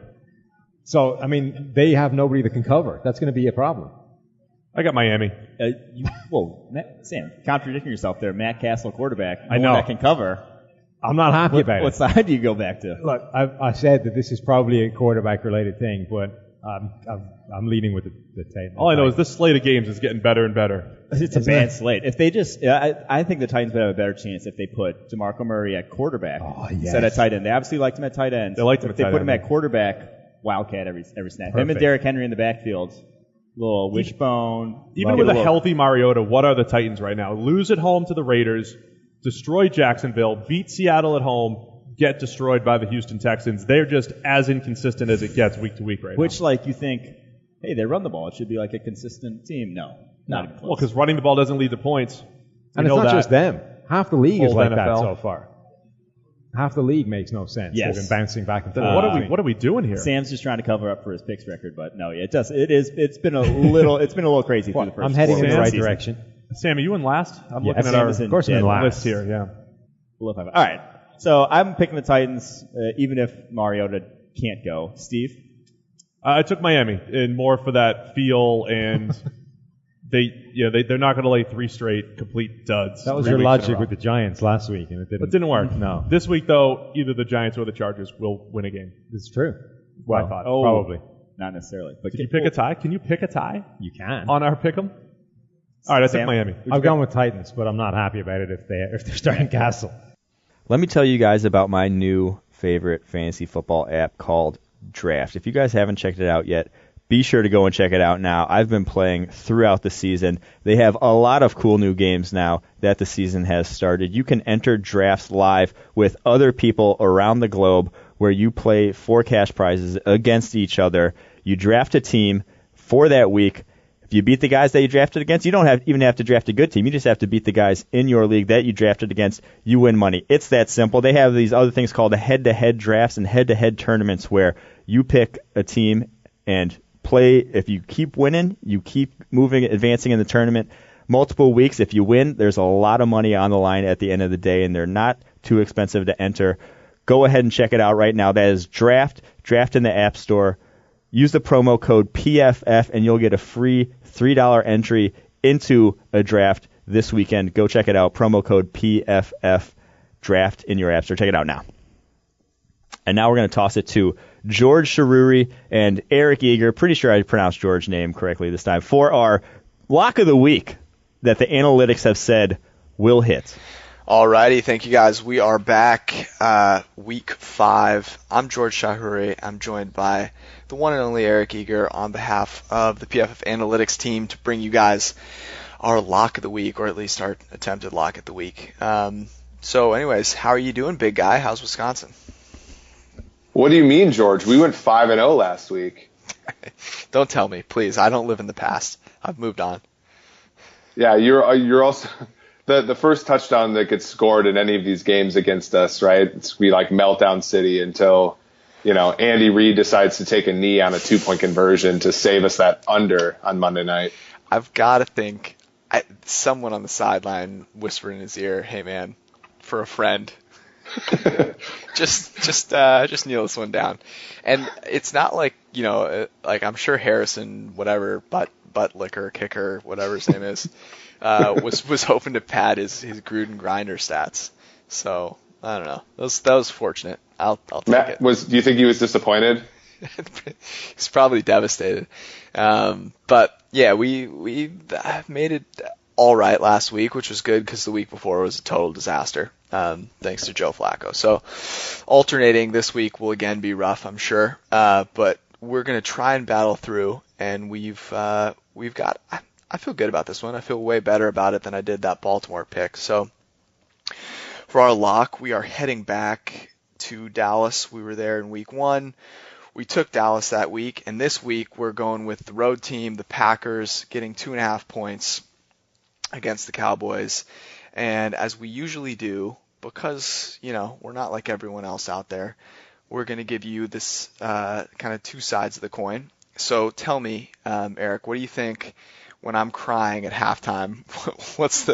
So, I mean, they have nobody that can cover. That's going to be a problem. I got Miami. Sam, contradicting yourself there. Matt Castle, quarterback. I know. That can cover. I'm not happy about it. What side do you go back to? Look, I said that this is probably a quarterback-related thing, but I'm leading with the Titans. All I know is this slate of games is getting better and better. It's a bad slate. If they just, I think the Titans would have a better chance if they put DeMarco Murray at quarterback instead of tight end. They obviously liked him at tight end. They liked him if at they tight put him end. at quarterback, wildcat every snap. Perfect. Him and Derrick Henry in the backfield. Little wishbone. Even with a healthy Mariota, what are the Titans right now? Lose at home to the Raiders, destroy Jacksonville, beat Seattle at home, get destroyed by the Houston Texans. They're just as inconsistent as it gets week to week right now. Which, like, you think, hey, they run the ball. It should be like a consistent team. No, not even close. Well, because running the ball doesn't lead to points. And it's not just them. Half the league is Old like NFL. that so far. Half the league makes no sense. Yes. They've been bouncing back and Then forth. what are we doing here? Sam's just trying to cover up for his picks record, but no, it does. It's been a little crazy through the first. I'm heading in the 4 right season. direction. Sam, are you in last? I'm Yeah, looking at Sam our is in Of course I'm in dead last. list here. Yeah. All right, so I'm picking the Titans, even if Mariota can't go. Steve? I took Miami, and more for that feel, and they're not going to lay 3 straight complete duds. That was 3 your weeks in a logic row. with the Giants last week, and it didn't. It didn't work. No. This week, though, either the Giants or the Chargers will win a game. It's true. Well, I thought. Probably. Not necessarily. But Can you pick a tie? Can you pick a tie You can. on our pick'em? All right, I took Sam? Miami. I've gone with Titans, but I'm not happy about it if they're starting Castle. Let me tell you guys about my new favorite fantasy football app called Draft. If you guys haven't checked it out yet, be sure to go and check it out now. I've been playing throughout the season. They have a lot of cool new games now that the season has started. You can enter drafts live with other people around the globe where you play for cash prizes against each other. You draft a team for that week. If you beat the guys that you drafted against, you don't even have to draft a good team. You just have to beat the guys in your league that you drafted against. You win money. It's that simple. They have these other things called head-to-head drafts and head-to-head tournaments where you pick a team and play. If you keep winning, you keep moving, advancing in the tournament. Multiple weeks. If you win, there's a lot of money on the line at the end of the day, and they're not too expensive to enter. Go ahead and check it out right now. That is Draft in the App Store. Use the promo code PFF, and you'll get a free $3 entry into a draft this weekend. Go check it out. Promo code PFF, Draft in your App Store. Check it out now. And now we're going to toss it to George Sharuri and Eric Eager. Pretty sure I pronounced George's name correctly this time. For our lock of the week that the analytics have said will hit. Alrighty, thank you guys. We are back, week 5. I'm George Shahuri. I'm joined by the one and only Eric Eager on behalf of the PFF Analytics team to bring you guys our lock of the week, or at least our attempted lock of the week. So anyways, how are you doing, big guy? How's Wisconsin? What do you mean, George? We went 5-0 last week. Don't tell me, please. I don't live in the past. I've moved on. Yeah, you're also the first touchdown that gets scored in any of these games against us, right? We like meltdown city until, Andy Reid decides to take a knee on a 2-point conversion to save us that under on Monday night. I've got to think someone on the sideline whispered in his ear, "Hey man, for a friend." just kneel this one down. And it's not like, like I'm sure Harrison, whatever, butt licker, kicker, whatever his name is, was hoping to pad his Gruden grinder stats. So I don't know. That was fortunate. I'll take Matt, it. Do you think he was disappointed? He's probably devastated. But yeah, we made it all right last week, which was good because the week before was a total disaster. Thanks to Joe Flacco. So alternating this week will again be rough, I'm sure. But we're going to try and battle through, and we've got, I feel good about this one. I feel way better about it than I did that Baltimore pick. So for our lock, we are heading back to Dallas. We were there in week 1. We took Dallas that week, and this week we're going with the road team, the Packers, getting 2.5 points against the Cowboys. And as we usually do, because, we're not like everyone else out there, we're going to give you this kind of two sides of the coin. So tell me, Eric, what do you think when I'm crying at halftime? What's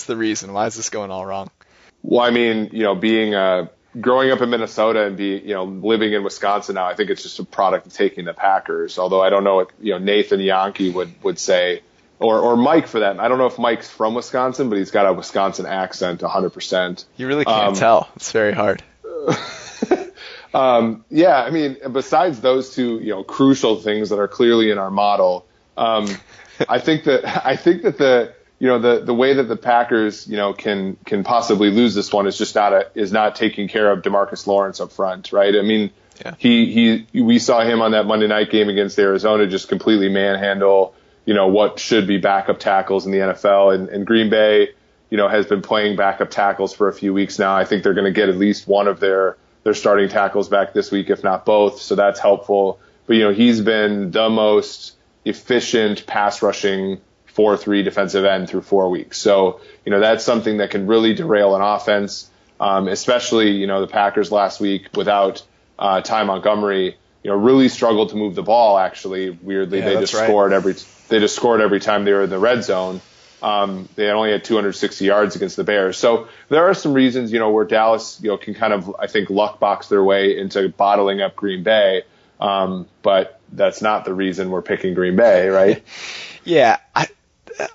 the reason? Why is this going all wrong? Well, I mean, growing up in Minnesota and living in Wisconsin now, I think it's just a product of taking the Packers. Although I don't know what, Nathan Yankee would say, or Mike for that. I don't know if Mike's from Wisconsin, but he's got a Wisconsin accent 100%. You really can't tell. It's very hard. Yeah, I mean, besides those two, crucial things that are clearly in our model, I think that the way that the Packers, can possibly lose this one is just not taking care of DeMarcus Lawrence up front, right? I mean, yeah. We saw him on that Monday night game against Arizona just completely manhandle, what should be backup tackles in the NFL, and Green Bay, has been playing backup tackles for a few weeks now. I think they're going to get at least one of their starting tackles back this week, if not both. So that's helpful. But, he's been the most efficient pass rushing 4-3 defensive end through 4 weeks. So, that's something that can really derail an offense, especially, the Packers last week without Ty Montgomery, really struggled to move the ball. Actually, weirdly, yeah, they scored every time they were in the red zone. They only had 260 yards against the Bears. So there are some reasons, where Dallas, can kind of, I think, luck box their way into bottling up Green Bay. But that's not the reason we're picking Green Bay, right? Yeah,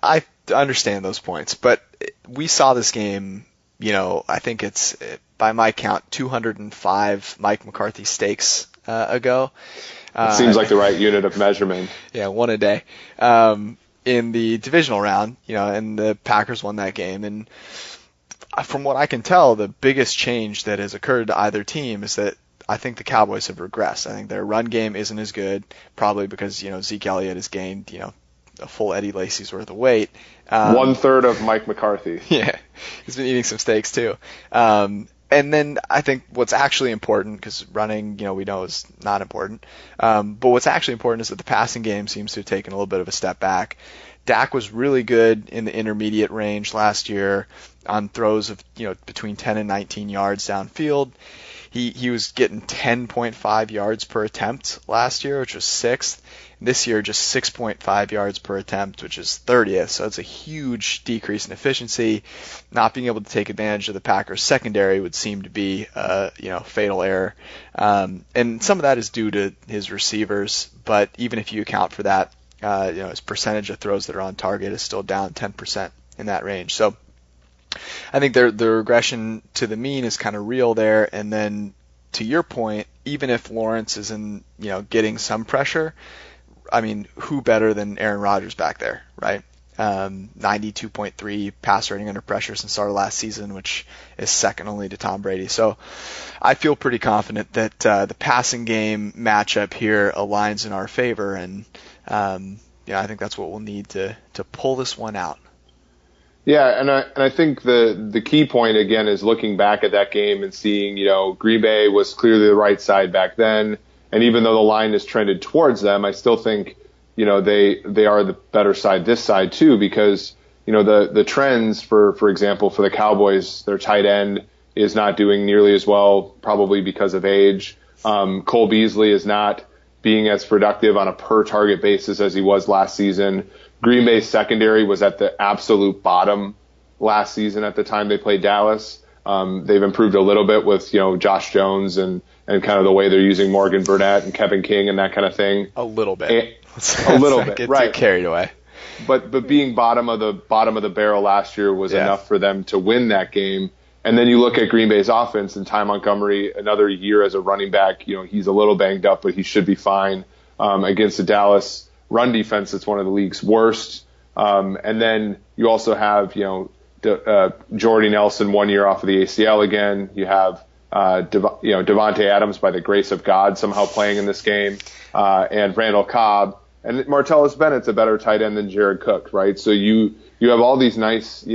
I understand those points, but we saw this game, I think it's, by my count, 205 Mike McCarthy steaks ago. It seems like the right unit of measurement. Yeah, one a day. In the divisional round, and the Packers won that game. And from what I can tell, the biggest change that has occurred to either team is that I think the Cowboys have regressed. I think their run game isn't as good, probably because, Zeke Elliott has gained, a full Eddie Lacy's worth of weight. 1/3 of Mike McCarthy. Yeah, he's been eating some steaks too. And then I think what's actually important, because running, we know is not important, but what's actually important is that the passing game seems to have taken a little bit of a step back. Dak was really good in the intermediate range last year on throws of, between 10 and 19 yards downfield. He was getting 10.5 yards per attempt last year, which was 6th. This year, just 6.5 yards per attempt, which is 30th. So it's a huge decrease in efficiency. Not being able to take advantage of the Packers secondary would seem to be, fatal error. And some of that is due to his receivers. But even if you account for that, his percentage of throws that are on target is still down 10% in that range. So I think the regression to the mean is kind of real there. And then to your point, even if Lawrence is getting some pressure, I mean, who better than Aaron Rodgers back there, right? 92.3 passer rating under pressure since our last season, which is second only to Tom Brady. So I feel pretty confident that the passing game matchup here aligns in our favor, and I think that's what we'll need to pull this one out. Yeah, and I think the key point again is looking back at that game and seeing, Green Bay was clearly the right side back then, and even though the line is trended towards them, I still think, they are the better side this side too, because the trends for example for the Cowboys, their tight end is not doing nearly as well, probably because of age. Cole Beasley is not being as productive on a per target basis as he was last season. Green Bay's secondary was at the absolute bottom last season at the time they played Dallas. They've improved a little bit with, Josh Jones and kind of the way they're using Morgan Burnett and Kevin King and that kind of thing. A little bit. A little bit, get right. Too carried away. But being bottom of the barrel last year was enough for them to win that game. And then you look at Green Bay's offense and Ty Montgomery, another year as a running back, he's a little banged up, but he should be fine against the Dallas run defense. It's one of the league's worst. And then you also have, Jordy Nelson 1 year off of the ACL again. You have, Devontae Adams by the grace of God somehow playing in this game, and Randall Cobb. And Martellus Bennett's a better tight end than Jared Cook, right? So you have all these nice,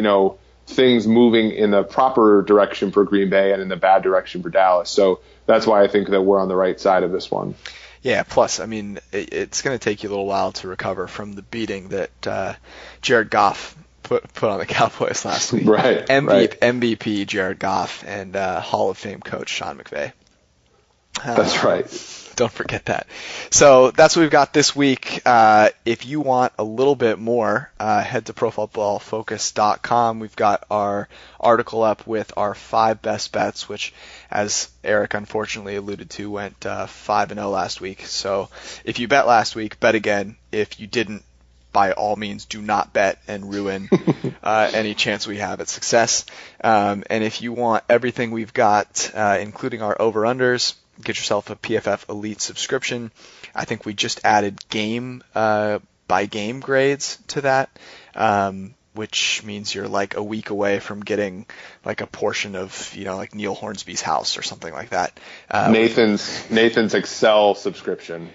things moving in the proper direction for Green Bay and in the bad direction for Dallas. So that's why I think that we're on the right side of this one. Yeah, plus, it's going to take you a little while to recover from the beating that Jared Goff put on the Cowboys last week. Right. MVP Jared Goff and Hall of Fame coach Sean McVay. That's right. Don't forget that. So that's what we've got this week. If you want a little bit more, head to ProFootballFocus.com. We've got our article up with our 5 best bets, which, as Eric unfortunately alluded to, went 5-0 last week. So if you bet last week, bet again. If you didn't, by all means, do not bet and ruin any chance we have at success. And if you want everything we've got, including our over-unders, get yourself a PFF Elite subscription. I think we just added game by game grades to that, which means you're like a week away from getting like a portion of, like Neil Hornsby's house or something like that. Nathan's Excel subscription.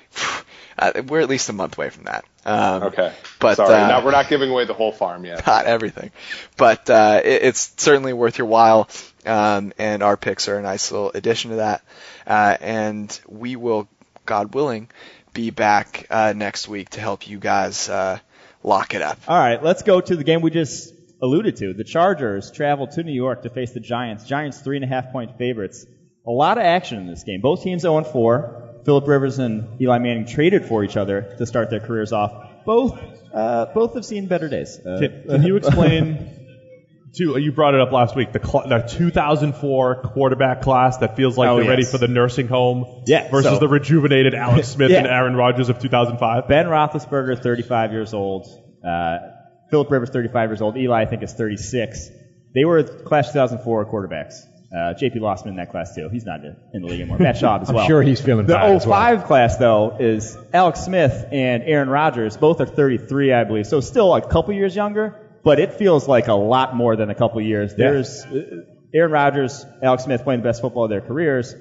We're at least a month away from that. Okay. But sorry, we're not giving away the whole farm yet. Not everything. But it's certainly worth your while. And our picks are a nice little addition to that. And we will, God willing, be back next week to help you guys lock it up. All right, let's go to the game we just alluded to. The Chargers travel to New York to face the Giants. Giants 3.5-point favorites. A lot of action in this game. Both teams 0-4. Phillip Rivers and Eli Manning traded for each other to start their careers off. Both have seen better days. Can you explain? You brought it up last week. The 2004 quarterback class that feels like they're ready for the nursing home, versus the rejuvenated Alex Smith and Aaron Rodgers of 2005. Ben Roethlisberger, 35 years old. Phillip Rivers, 35 years old. Eli, I think, is 36. They were class 2004 quarterbacks. J.P. Lossman in that class, too. He's not in the league anymore. Matt Schaub as well. I'm sure he's feeling bad as well. The 05 class, though, is Alex Smith and Aaron Rodgers. Both are 33, I believe. So still a couple years younger, but it feels like a lot more than a couple years. There's Aaron Rodgers, Alex Smith playing the best football of their careers.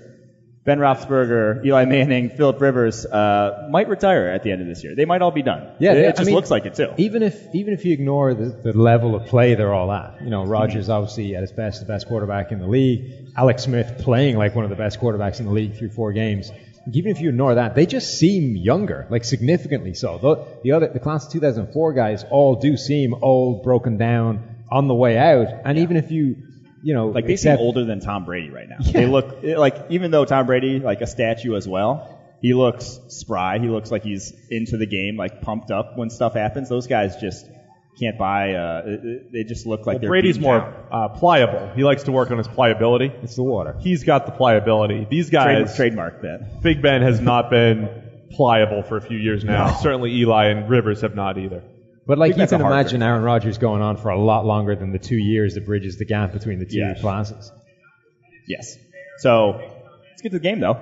Ben Roethlisberger, Eli Manning, Phillip Rivers might retire at the end of this year. They might all be done. Yeah, it just looks like it too. Even if you ignore the level of play they're all at, Rodgers obviously at his best, the best quarterback in the league. Alex Smith playing like one of the best quarterbacks in the league through 4 games. Even if you ignore that, they just seem younger, like significantly so. The class of 2004 guys all do seem old, broken down, on the way out. And even if you they seem older than Tom Brady right now. Yeah. They look like, even though Tom Brady, like a statue as well, he looks spry. He looks like he's into the game, like pumped up when stuff happens. Those guys just can't buy. They just look like they're Brady's more pliable. He likes to work on his pliability. It's the water. He's got the pliability. These guys, trademark that. Big Ben has not been pliable for a few years now. No. Certainly Eli and Rivers have not either. But you can imagine Aaron Rodgers going on for a lot longer than the 2 years that bridges the gap between the two classes. Yes. So let's get to the game, though.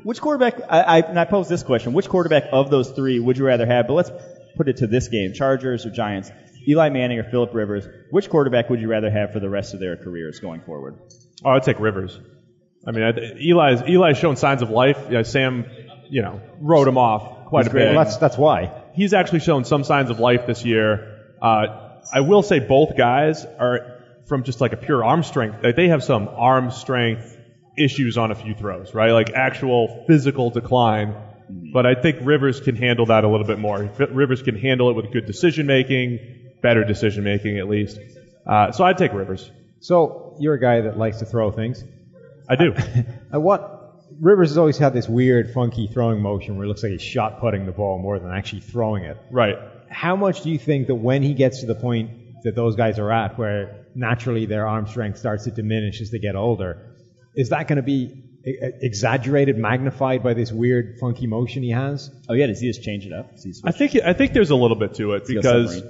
Which quarterback? I posed this question: which quarterback of those 3 would you rather have? But let's put it to this game: Chargers or Giants, Eli Manning or Phillip Rivers. Which quarterback would you rather have for the rest of their careers going forward? Oh, I'd take Rivers. I mean, Eli's shown signs of life. Sam, wrote him off quite a bit. Well, that's why. He's actually shown some signs of life this year. I will say both guys are from just like a pure arm strength. Like they have some arm strength issues on a few throws, right? Like actual physical decline. But I think Rivers can handle that a little bit more. Rivers can handle it with good decision making, better decision making at least. So I'd take Rivers. So you're a guy that likes to throw things. I do. Rivers has always had this weird, funky throwing motion where it looks like he's shot putting the ball more than actually throwing it. Right. How much do you think that when he gets to the point that those guys are at, where naturally their arm strength starts to diminish as they get older, is that going to be exaggerated, magnified by this weird, funky motion he has? Oh yeah, does he just change it up? I think there's a little bit to it because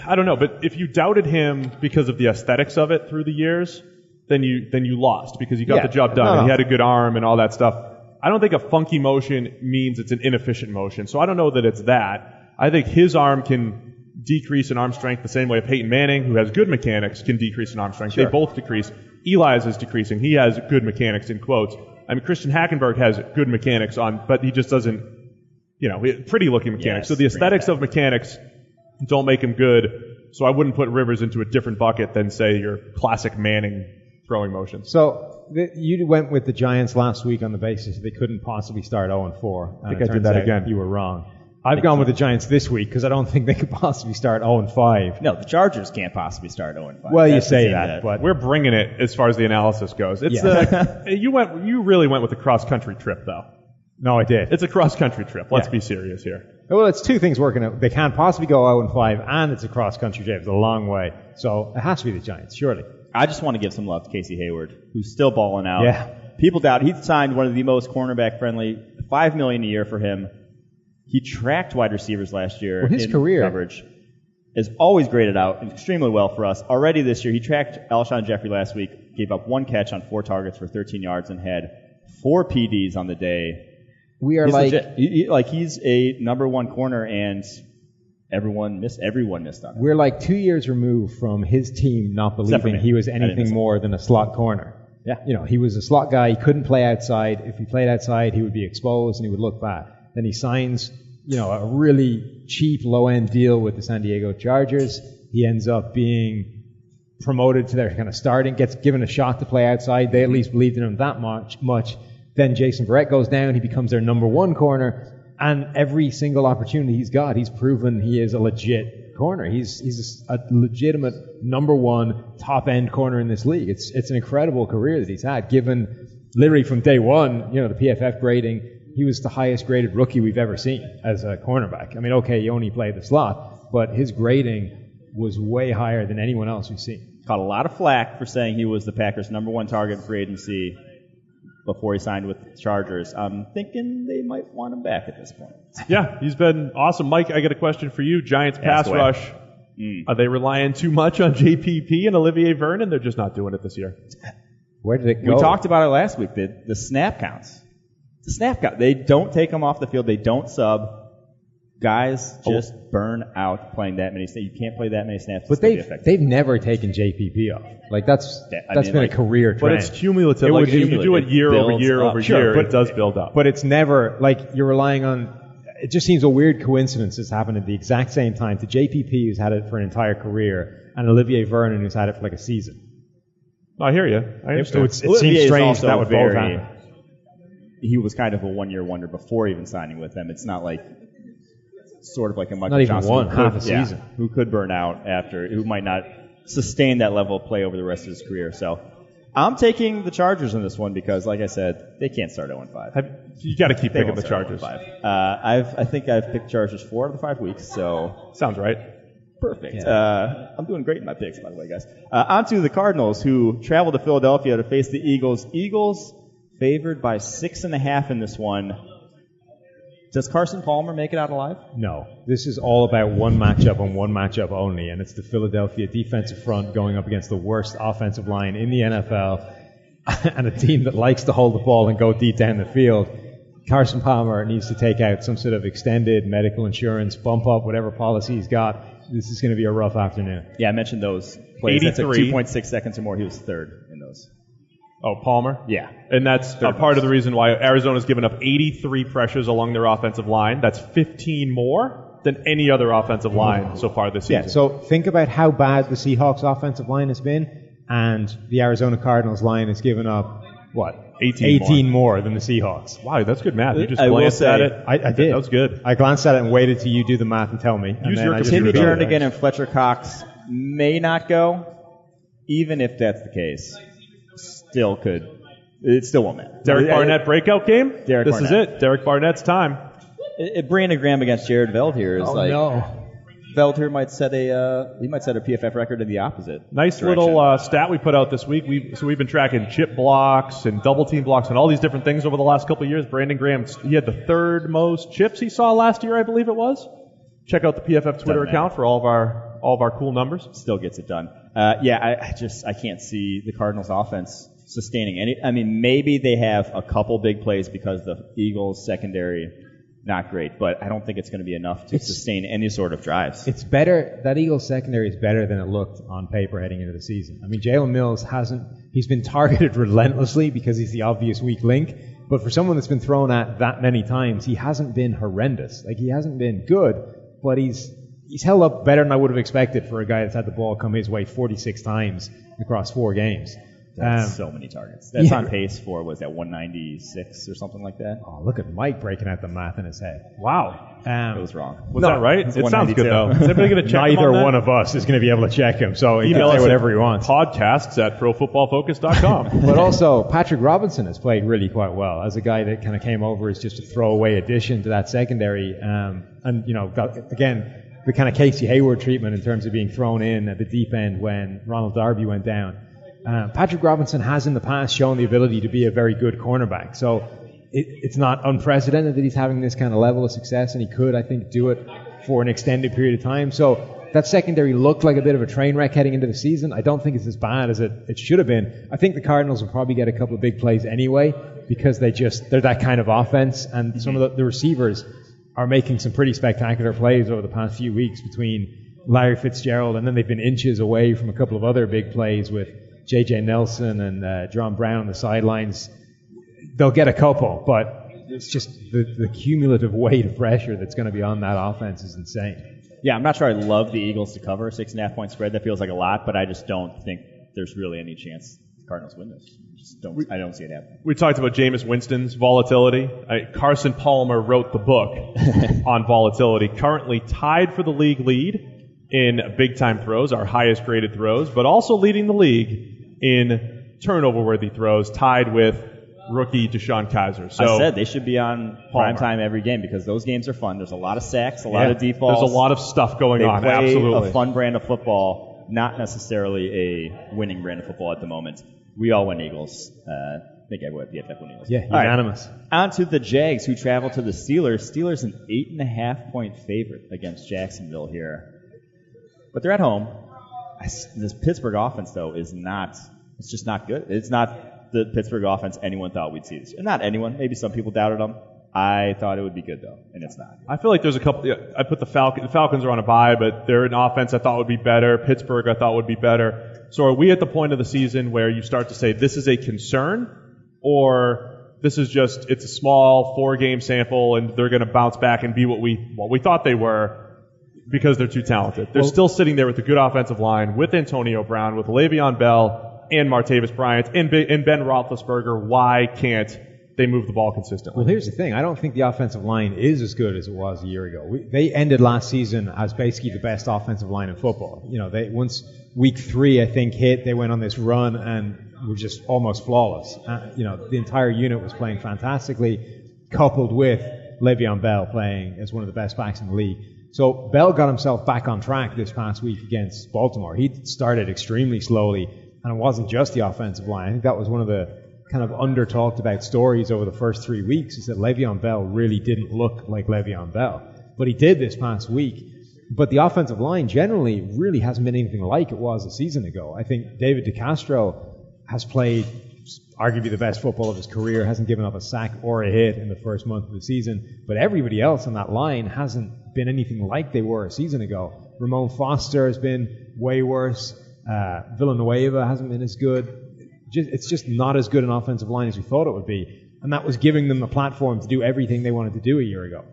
I don't know, but if you doubted him because of the aesthetics of it through the years, then you lost because you got the job done. And he had a good arm and all that stuff. I don't think a funky motion means it's an inefficient motion, so I don't know that it's that. I think his arm can decrease in arm strength the same way Peyton Manning, who has good mechanics, can decrease in arm strength. Sure. They both decrease. Eli's is decreasing. He has good mechanics, in quotes. I mean, Christian Hackenberg has good mechanics but he just doesn't, pretty looking mechanics. So the aesthetics of mechanics don't make him good. So I wouldn't put Rivers into a different bucket than, say, your classic Manning throwing motion. So you went with the Giants last week on the basis that they couldn't possibly start 0-4. I think I did that again. You were wrong. I've gone with the Giants this week because I don't think they could possibly start 0-5. No, the Chargers can't possibly start 0-5. Well, you say that, but we're bringing it as far as the analysis goes. It's you really went with a cross-country trip, though. No, I did. It's a cross-country trip. Let's be serious here. Well, it's two things working out. They can't possibly go 0-5, and it's a cross-country trip. It's a long way. So it has to be the Giants, surely. I just want to give some love to Casey Hayward, who's still balling out. Yeah. People doubt he signed one of the most cornerback-friendly, $5 million a year for him. He tracked wide receivers last year. Well, his in career coverage is always graded out extremely well for us. Already this year, he tracked Alshon Jeffrey last week, gave up 1 catch on 4 targets for 13 yards, and had 4 PDs on the day. He's legit. He's a number 1 corner, and everyone missed on him. We're like 2 years removed from his team not believing he was anything more than a slot corner. Yeah. He was a slot guy. He couldn't play outside. If he played outside, he would be exposed and he would look bad. Then he signs, a really cheap low-end deal with the San Diego Chargers. He ends up being promoted to their kind of starting, gets given a shot to play outside. They at least believed in him that much. Then Jason Verrett goes down. He becomes their number 1 corner. And every single opportunity he's got, he's proven he is a legit corner. He's a legitimate number 1 top-end corner in this league. It's an incredible career that he's had, given literally from day one, the PFF grading. He was the highest graded rookie we've ever seen as a cornerback. I mean, okay, he only played the slot, but his grading was way higher than anyone else we've seen. Caught a lot of flack for saying he was the Packers' number 1 target in free agency before he signed with the Chargers. I'm thinking they might want him back at this point. Yeah, he's been awesome. Mike, I got a question for you. Giants pass rush. Are they relying too much on JPP and Olivier Vernon? They're just not doing it this year. Where did it go? We talked about it last week, the snap counts. The snap count. They don't take them off the field. They don't sub. Guys just burn out playing that many snaps. You can't play that many snaps. But they've never taken JPP off. That's been a career trend. But it's cumulative. If you do it year over year over year, it does build up. But it's never you're relying on. It just seems a weird coincidence it's happened at the exact same time to JPP, who's had it for an entire career, and Olivier Vernon, who's had it for like a season. I hear you. I understand. It seems strange that would both happen. He was kind of a 1-year wonder before even signing with them. It's not like sort of like a Michael not even Johnson half a season who could burn out who might not sustain that level of play over the rest of his career. So I'm taking the Chargers in this one because, like I said, they can't start 0-5. You got to keep picking the Chargers. I think I've picked Chargers 4 of the 5 weeks. So sounds right. Perfect. Yeah. I'm doing great in my picks, by the way, guys. On to the Cardinals, who travel to Philadelphia to face the Eagles. Eagles favored by 6.5 in this one. Does Carson Palmer make it out alive? No. This is all about one matchup and one matchup only, and it's the Philadelphia defensive front going up against the worst offensive line in the NFL and a team that likes to hold the ball and go deep down the field. Carson Palmer needs to take out some sort of extended medical insurance, bump up whatever policy he's got. This is going to be a rough afternoon. Yeah, I mentioned those plays. That took 2.6 seconds or more. He was third in those. Oh, Palmer? Yeah. And that's a part of the reason why Arizona's given up 83 pressures along their offensive line. That's 15 more than any other offensive line so far this season. Yeah, so think about how bad the Seahawks offensive line has been, and the Arizona Cardinals line has given up, 18 more than the Seahawks. Wow, that's good math. You just glanced at it. I did. That was good. I glanced at it and waited till you do the math and tell me. Use your computer. Timmy Jernigan and Fletcher Cox may not go. Even if that's the case, it still won't matter. Derek Barnett breakout game? This is it. Derek Barnett's time. Brandon Graham against Jared Veld here is no. Veld here might set a PFF record in the opposite. Nice direction. little stat we put out this week. We've been tracking chip blocks and double team blocks and all these different things over the last couple of years. Brandon Graham, he had the third most chips he saw last year, I believe it was. Check out the PFF Twitter account for all of our cool numbers. Still gets it done. I can't see the Cardinals offense sustaining any. I mean, maybe they have a couple big plays because the Eagles secondary not great, but I don't think it's going to be enough to sustain any sort of drives. It's better. That Eagles secondary is better than it looked on paper heading into the season. I mean, Jalen Mills he's been targeted relentlessly because he's the obvious weak link, but for someone that's been thrown at that many times, he hasn't been horrendous. Like, he hasn't been good, but he's held up better than I would have expected for a guy that's had the ball come his way 46 times across 4 games. That's so many targets. That's on pace for, was that 196 or something like that? Oh, look at Mike breaking out the math in his head. Wow. It was wrong. Was that right? It sounds good, though. Is anybody going to check Neither him on one of us is going to be able to check him, so he Email can say us whatever he wants. Podcasts at profootballfocus.com. But also, Patrick Robinson has played really quite well as a guy that kind of came over as just a throwaway addition to that secondary. And, got, again, the kind of Casey Hayward treatment in terms of being thrown in at the deep end when Ronald Darby went down. Patrick Robinson has in the past shown the ability to be a very good cornerback. So it's not unprecedented that he's having this kind of level of success, and he could, I think, do it for an extended period of time. So that secondary looked like a bit of a train wreck heading into the season. I don't think it's as bad as it should have been. I think the Cardinals will probably get a couple of big plays anyway because they're that kind of offense, and some of the receivers are making some pretty spectacular plays over the past few weeks between Larry Fitzgerald, and then they've been inches away from a couple of other big plays with J.J. Nelson and John Brown on the sidelines. They'll get a couple, but it's just the cumulative weight of pressure that's going to be on that offense is insane. Yeah, I'm not sure I love the Eagles to cover a 6.5 point spread. That feels like a lot, but I just don't think there's really any chance the Cardinals win this. I don't see it happening. We talked about Jameis Winston's volatility. Carson Palmer wrote the book on volatility, currently tied for the league lead in big-time throws, our highest graded throws, but also leading the league in turnover-worthy throws, tied with rookie Deshaun Kaiser. So I said they should be on primetime every game because those games are fun. There's a lot of sacks, a lot of defaults. There's a lot of stuff going on. They play Absolutely. A fun brand of football, not necessarily a winning brand of football at the moment. We all win Eagles. I think everyone at PFF win Eagles. Yeah, unanimous. Right. On to the Jags, who travel to the Steelers. Steelers an 8.5 point favorite against Jacksonville here. But they're at home. This Pittsburgh offense, though, it's just not good. It's not the Pittsburgh offense anyone thought we'd see this year. Not anyone. Maybe some people doubted them. I thought it would be good, though, and it's not. I feel like there's a couple. Yeah, I put the Falcons are on a bye, but they're an offense I thought would be better. Pittsburgh I thought would be better. So are we at the point of the season where you start to say this is a concern, or this is just it's a small 4-game sample and they're going to bounce back and be what we thought they were because they're too talented? They're still sitting there with a good offensive line with Antonio Brown, with Le'Veon Bell and Martavis Bryant and Ben Roethlisberger. Why can't they move the ball consistently? Well, here's the thing. I don't think the offensive line is as good as it was a year ago. They ended last season as basically the best offensive line in football. Once week 3, I think, hit, they went on this run and were just almost flawless. The entire unit was playing fantastically, coupled with Le'Veon Bell playing as one of the best backs in the league. So Bell got himself back on track this past week against Baltimore. He started extremely slowly, and it wasn't just the offensive line. I think that was one of the kind of under-talked about stories over the first 3 weeks, is that Le'Veon Bell really didn't look like Le'Veon Bell. But he did this past week. But the offensive line generally really hasn't been anything like it was a season ago. I think David DeCastro has played arguably the best football of his career, hasn't given up a sack or a hit in the first month of the season. But everybody else on that line hasn't been anything like they were a season ago. Ramon Foster has been way worse. Villanueva hasn't been as good. It's just not as good an offensive line as we thought it would be. And that was giving them the platform to do everything they wanted to do a year ago.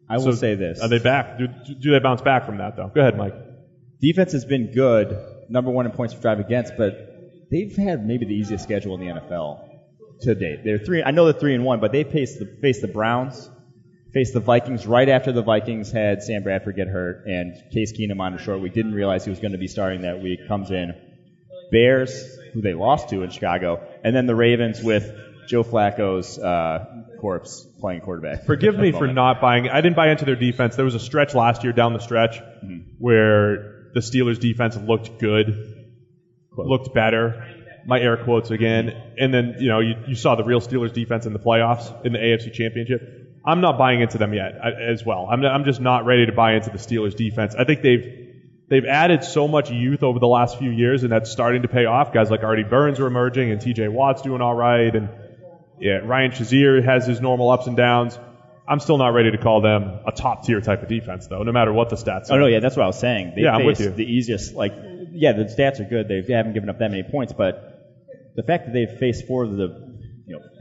I will say this. Are they back? Do they bounce back from that, though? Go ahead, Mike. Defense has been good, number one in points per drive against, but they've had maybe the easiest schedule in the NFL to date. I know they're 3-1, but they faced the Browns, faced the Vikings right after the Vikings had Sam Bradford get hurt, and Case Keenum on a short week. Didn't realize he was going to be starting that week. Comes in. Bears, who they lost to in Chicago, and then the Ravens with Joe Flacco's corpse playing quarterback. Forgive me for not buying. I didn't buy into their defense. There was a stretch last year down the stretch where the Steelers' defense looked good, looked better. My air quotes again. And then, you saw the real Steelers defense in the playoffs in the AFC Championship. I'm not buying into them yet as well. I'm just not ready to buy into the Steelers defense. I think they've added so much youth over the last few years, and that's starting to pay off. Guys like Artie Burns are emerging, and TJ Watt's doing all right, and Ryan Shazier has his normal ups and downs. I'm still not ready to call them a top-tier type of defense, though, no matter what the stats are. Oh, no, yeah, that's what I was saying. I'm with you. The easiest, the stats are good. They haven't given up that many points, but the fact that they've faced four of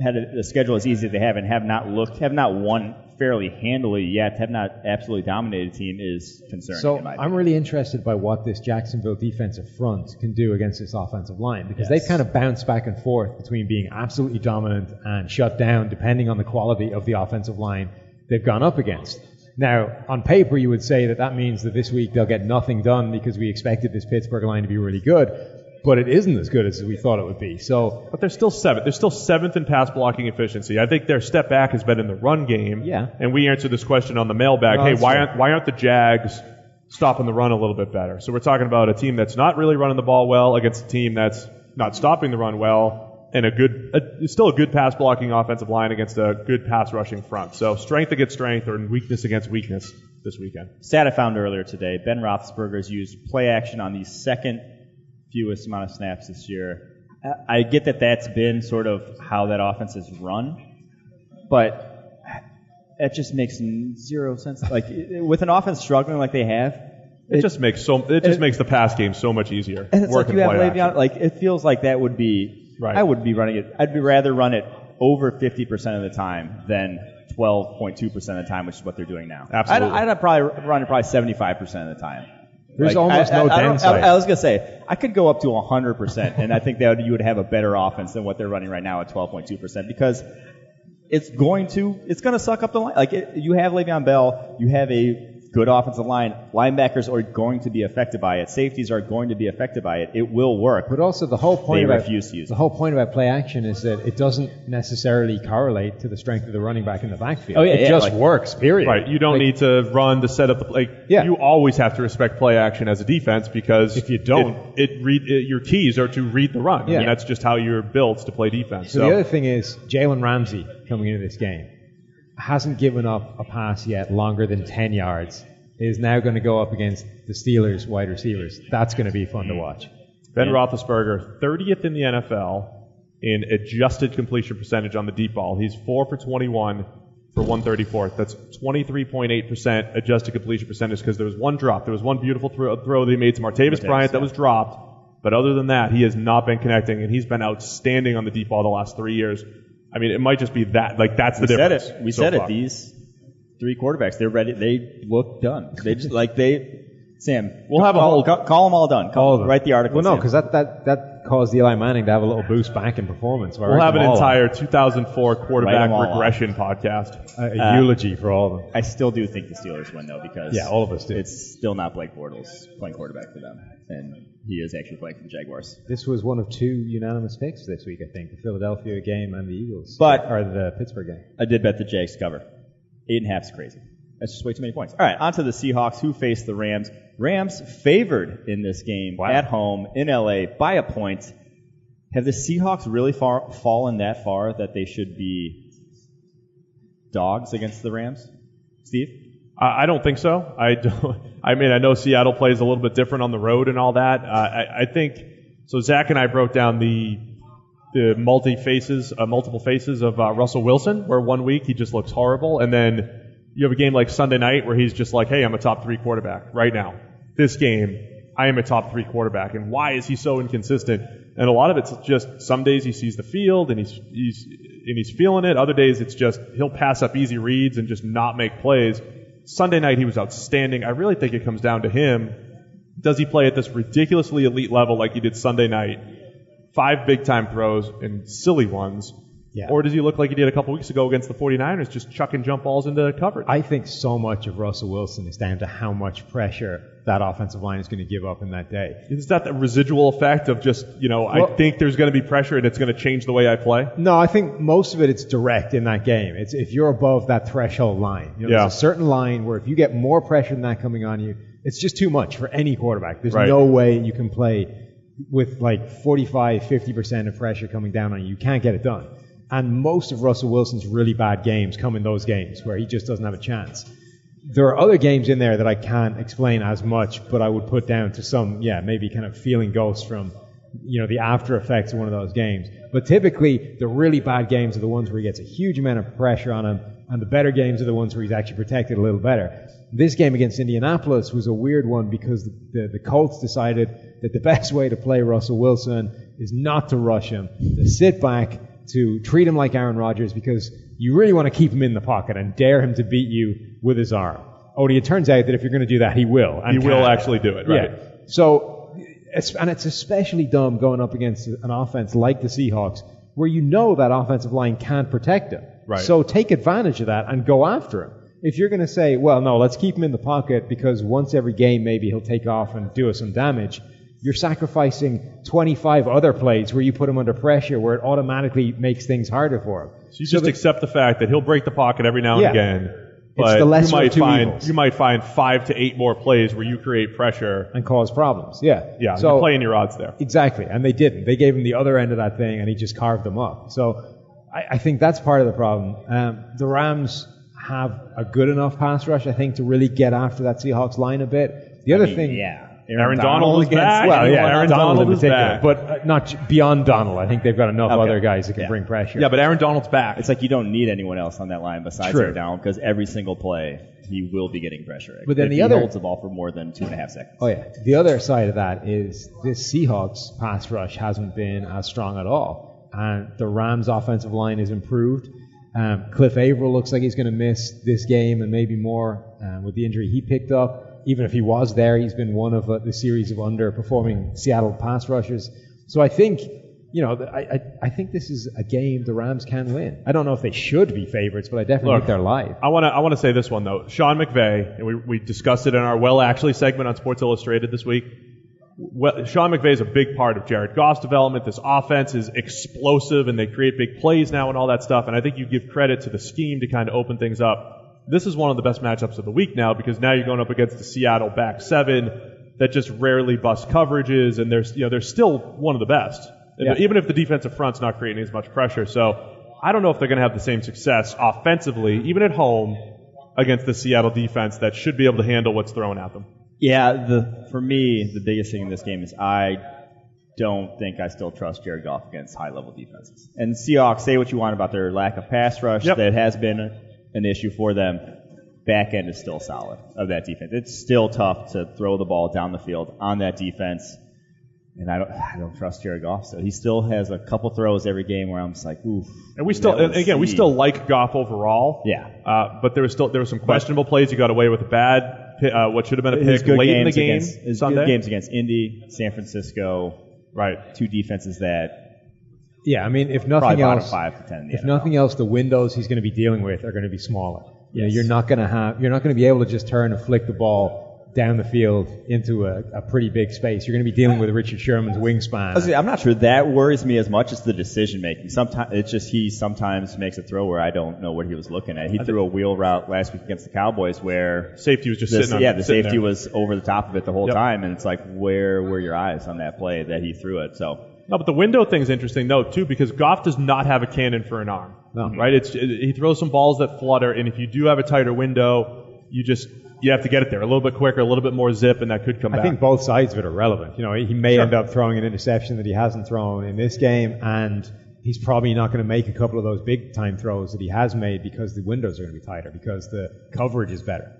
had the schedule as easy as they have and have not won fairly handily yet, have not absolutely dominated a team is concerning. So I'm really interested by what this Jacksonville defensive front can do against this offensive line, because they've kind of bounced back and forth between being absolutely dominant and shut down depending on the quality of the offensive line they've gone up against. Now, on paper, you would say that means that this week they'll get nothing done because we expected this Pittsburgh line to be really good. But it isn't as good as we thought it would be. But they're still seventh. They're still seventh in pass blocking efficiency. I think their step back has been in the run game. Yeah. And we answered this question on the mailbag. Hey, why aren't the Jags stopping the run a little bit better? So we're talking about a team that's not really running the ball well against a team that's not stopping the run well, and still a good pass blocking offensive line against a good pass rushing front. So strength against strength, or weakness against weakness this weekend. Stat I found earlier today: Ben Roethlisberger's used play action on the second fewest amount of snaps this year. I get that that's been sort of how that offense is run, but it just makes zero sense. With an offense struggling like they have, it just makes the pass game so much easier. And it's like you have Le'Veon. It feels like that would be. Right. I would be running it. I'd rather run it over 50% of the time than 12.2% of the time, which is what they're doing now. Absolutely. I'd probably run it 75% of the time. There's almost no downside. I was going to say, I could go up to 100%, and I think that you would have a better offense than what they're running right now at 12.2%, because it's going to suck up the line. You have Le'Veon Bell, you have a good offensive line. Linebackers are going to be affected by it. Safeties are going to be affected by it. It will work. But also the whole point refuse to use it. The whole point about play action is that it doesn't necessarily correlate to the strength of the running back in the backfield. Oh, yeah, it just works, period. Right. You don't need to run to set up the play. Yeah. You always have to respect play action as a defense, because if you don't, your keys are to read the run. Yeah. I mean, that's just how you're built to play defense. So the other thing is Jalen Ramsey coming into this game hasn't given up a pass yet longer than 10 yards. Is now going to go up against the Steelers wide receivers. That's going to be fun to watch. Ben Roethlisberger, 30th in the NFL in adjusted completion percentage on the deep ball. He's 4 for 21 for 134. That's 23.8% adjusted completion percentage, because there was one drop. There was one beautiful throw they made to Martavis Bryant that was dropped. But other than that, he has not been connecting, and he's been outstanding on the deep ball the last 3 years. I mean, it might just be that. That's the difference. We said it. These three quarterbacks, they're ready. They look done. They just Sam. We'll have call them all done. Write the article. Well, no, because that caused Eli Manning to have a little boost back in performance. We'll have an entire 200004 quarterback regression podcast. A eulogy for all of them. I still do think the Steelers win, though, because all of us do. It's still not Blake Bortles playing quarterback for them, and he is actually playing for the Jaguars. This was one of two unanimous picks this week, I think, the Philadelphia game and the Eagles, or the Pittsburgh game. I did bet the Jags cover. 8.5 is crazy. That's just way too many points. All right, on to the Seahawks, who face the Rams. Rams favored in this game at home in L.A. by a point. Have the Seahawks really fallen that far that they should be dogs against the Rams? Steve? I don't think so. I know Seattle plays a little bit different on the road and all that. I think so. Zach and I broke down the multiple faces of Russell Wilson, where 1 week he just looks horrible, and then you have a game like Sunday night where he's just like, hey, I'm a top 3 quarterback right now. This game, I am a top 3 quarterback, and why is he so inconsistent? And a lot of it's just some days he sees the field and he's feeling it. Other days it's just he'll pass up easy reads and just not make plays. Sunday night he was outstanding. I really think it comes down to him. Does he play at this ridiculously elite level like he did Sunday night? 5 big-time throws and silly ones. Yeah. Or does he look like he did a couple weeks ago against the 49ers, just chucking jump balls into coverage? I think so much of Russell Wilson is down to how much pressure that offensive line is going to give up in that day. Is that the residual effect of just, I think there's going to be pressure and it's going to change the way I play? No, I think most of it's direct in that game. It's if you're above that threshold line. There's a certain line where if you get more pressure than that coming on you, it's just too much for any quarterback. There's no way you can play with like 45, 50% of pressure coming down on you. You can't get it done. And most of Russell Wilson's really bad games come in those games where he just doesn't have a chance. There are other games in there that I can't explain as much, but I would put down to some, maybe kind of feeling ghosts from, the after effects of one of those games. But typically, the really bad games are the ones where he gets a huge amount of pressure on him, and the better games are the ones where he's actually protected a little better. This game against Indianapolis was a weird one because the Colts decided that the best way to play Russell Wilson is not to rush him, to sit back, to treat him like Aaron Rodgers, because you really want to keep him in the pocket and dare him to beat you with his arm. Only it turns out that if you're going to do that, he will. He will actually do it, right? Yeah. So, it's especially dumb going up against an offense like the Seahawks, where that offensive line can't protect him. Right. So take advantage of that and go after him. If you're going to say, well, no, let's keep him in the pocket because once every game maybe he'll take off and do us some damage, you're sacrificing 25 other plays where you put him under pressure where it automatically makes things harder for him. So you just accept the fact that he'll break the pocket every now and again. But it's the lesser of two evils. You might find 5 to 8 more plays where you create pressure. And cause problems, yeah. Yeah, so, you're playing your odds there. Exactly, and they didn't. They gave him the other end of that thing, and he just carved them up. So I think that's part of the problem. The Rams have a good enough pass rush, I think, to really get after that Seahawks line a bit. The other thing... Yeah. Aaron Donald is back. Well, yeah, Aaron Donald is back. But not beyond Donald. I think they've got enough other guys that can bring pressure. Yeah, but Aaron Donald's back. It's like you don't need anyone else on that line besides Aaron Donald because every single play he will be getting pressure. But then if he holds the ball for more than 2.5 seconds. Oh, yeah. The other side of that is this Seahawks pass rush hasn't been as strong at all. And the Rams' offensive line is improved. Cliff Averill looks like he's going to miss this game and maybe more with the injury he picked up. Even if he was there, he's been one of the series of underperforming Seattle pass rushers. So I think, I think this is a game the Rams can win. I don't know if they should be favorites, but I definitely think they're live. I want to say this one though. Sean McVay, and we discussed it in our Well Actually segment on Sports Illustrated this week. Sean McVay is a big part of Jared Goff's development. This offense is explosive, and they create big plays now and all that stuff. And I think you give credit to the scheme to kind of open things up. This is one of the best matchups of the week now because now you're going up against the Seattle back 7 that just rarely bust coverages, and they're still one of the best, even if the defensive front's not creating as much pressure. So I don't know if they're going to have the same success offensively, even at home, against the Seattle defense that should be able to handle what's thrown at them. Yeah, for me, the biggest thing in this game is I don't think I still trust Jared Goff against high-level defenses. And Seahawks, say what you want about their lack of pass rush, that has been an issue for them. Back end is still solid of that defense. It's still tough to throw the ball down the field on that defense. And I don't trust Jared Goff. So he still has a couple throws every game where I'm just like, oof. And we still like Goff overall. Yeah. But there were some questionable plays. He got away with a bad, what should have been a pick late in the game. His Sunday. good games against Indy, San Francisco. Right. 2 defenses that. Yeah, I mean, if nothing else, 5 to 10. If nothing else, the windows he's going to be dealing with are going to be smaller. Yes. You're not going to be able to just turn and flick the ball down the field into a pretty big space. You're going to be dealing with Richard Sherman's wingspan. I'm not sure that worries me as much as the decision making. Sometimes it's just he sometimes makes a throw where I don't know what he was looking at. He threw a wheel route last week against the Cowboys where safety was just sitting on. Yeah, the safety there. was over the top of it the whole time, and it's like where were your eyes on that play that he threw it? So. No, but the window thing's interesting though too because Goff does not have a cannon for an arm. No. Right? He throws some balls that flutter, and if you do have a tighter window, you have to get it there a little bit quicker, a little bit more zip, and that could come back. I think both sides of it are relevant. He may end up throwing an interception that he hasn't thrown in this game, and he's probably not going to make a couple of those big time throws that he has made because the windows are going to be tighter, because the coverage is better.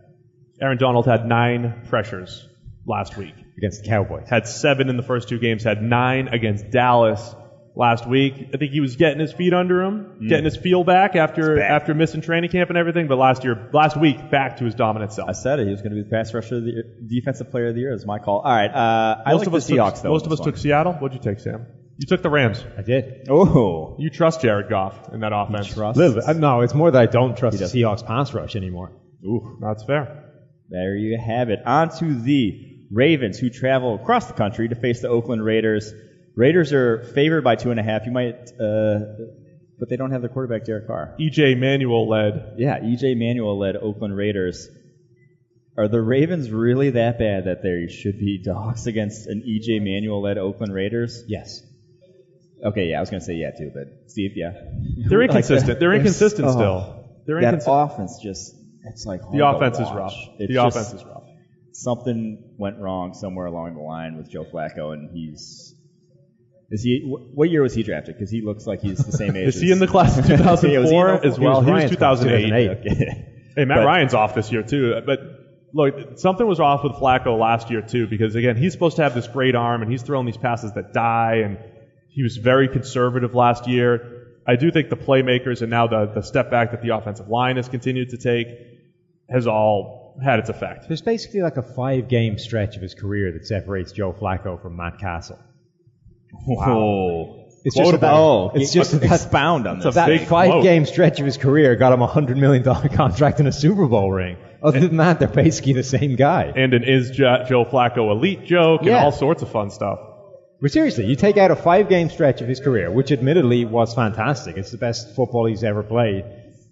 Aaron Donald had 9 pressures last week. Against the Cowboys. Had 7 in the first 2 games, had 9 against Dallas. last week. I think he was getting his feet under him, getting his feel back after missing training camp and everything. But last week, back to his dominant self. I said it. He was going to be the pass rusher of the year, defensive player of the year. Is my call. All right. I like the Seahawks, though. Most of us took Seattle. What'd you take, Sam? You took the Rams. I did. Oh. You trust Jared Goff in that offense. No, it's more that I don't trust the Seahawks pass rush anymore. Ooh, that's fair. There you have it. On to the Ravens, who travel across the country to face the Oakland Raiders. Raiders are favored by 2.5. You might, but they don't have their quarterback, Derek Carr. E.J. Manuel led. Yeah, E.J. Manuel led Oakland Raiders. Are the Ravens really that bad that they should be dogs against an E.J. Manuel led Oakland Raiders? Yes. Okay, yeah, I was going to say yeah too, but Steve, yeah. They're inconsistent. They're inconsistent still. They're that inconsistent. offense just, it's like hard The offense to is watch. rough. It's The offense is rough. Something went wrong somewhere along the line with Joe Flacco, and what year was he drafted? Because he looks like he's the same age. Is he in the class of 2004 as well? He was 2008. Okay. Hey, Matt Ryan's off this year too. But look, something was off with Flacco last year too, because again, he's supposed to have this great arm, and he's throwing these passes that die, and he was very conservative last year. I do think the playmakers and now the step back that the offensive line has continued to take has all had its effect. There's basically like a 5-game stretch of his career that separates Joe Flacco from Matt Castle. Wow. It's just expound on this. That big 5-game stretch of his career got him a $100 million contract and a Super Bowl ring. Other than that, they're basically the same guy. And an is Joe Flacco elite joke and all sorts of fun stuff. But seriously, you take out a 5-game stretch of his career, which admittedly was fantastic. It's the best football he's ever played.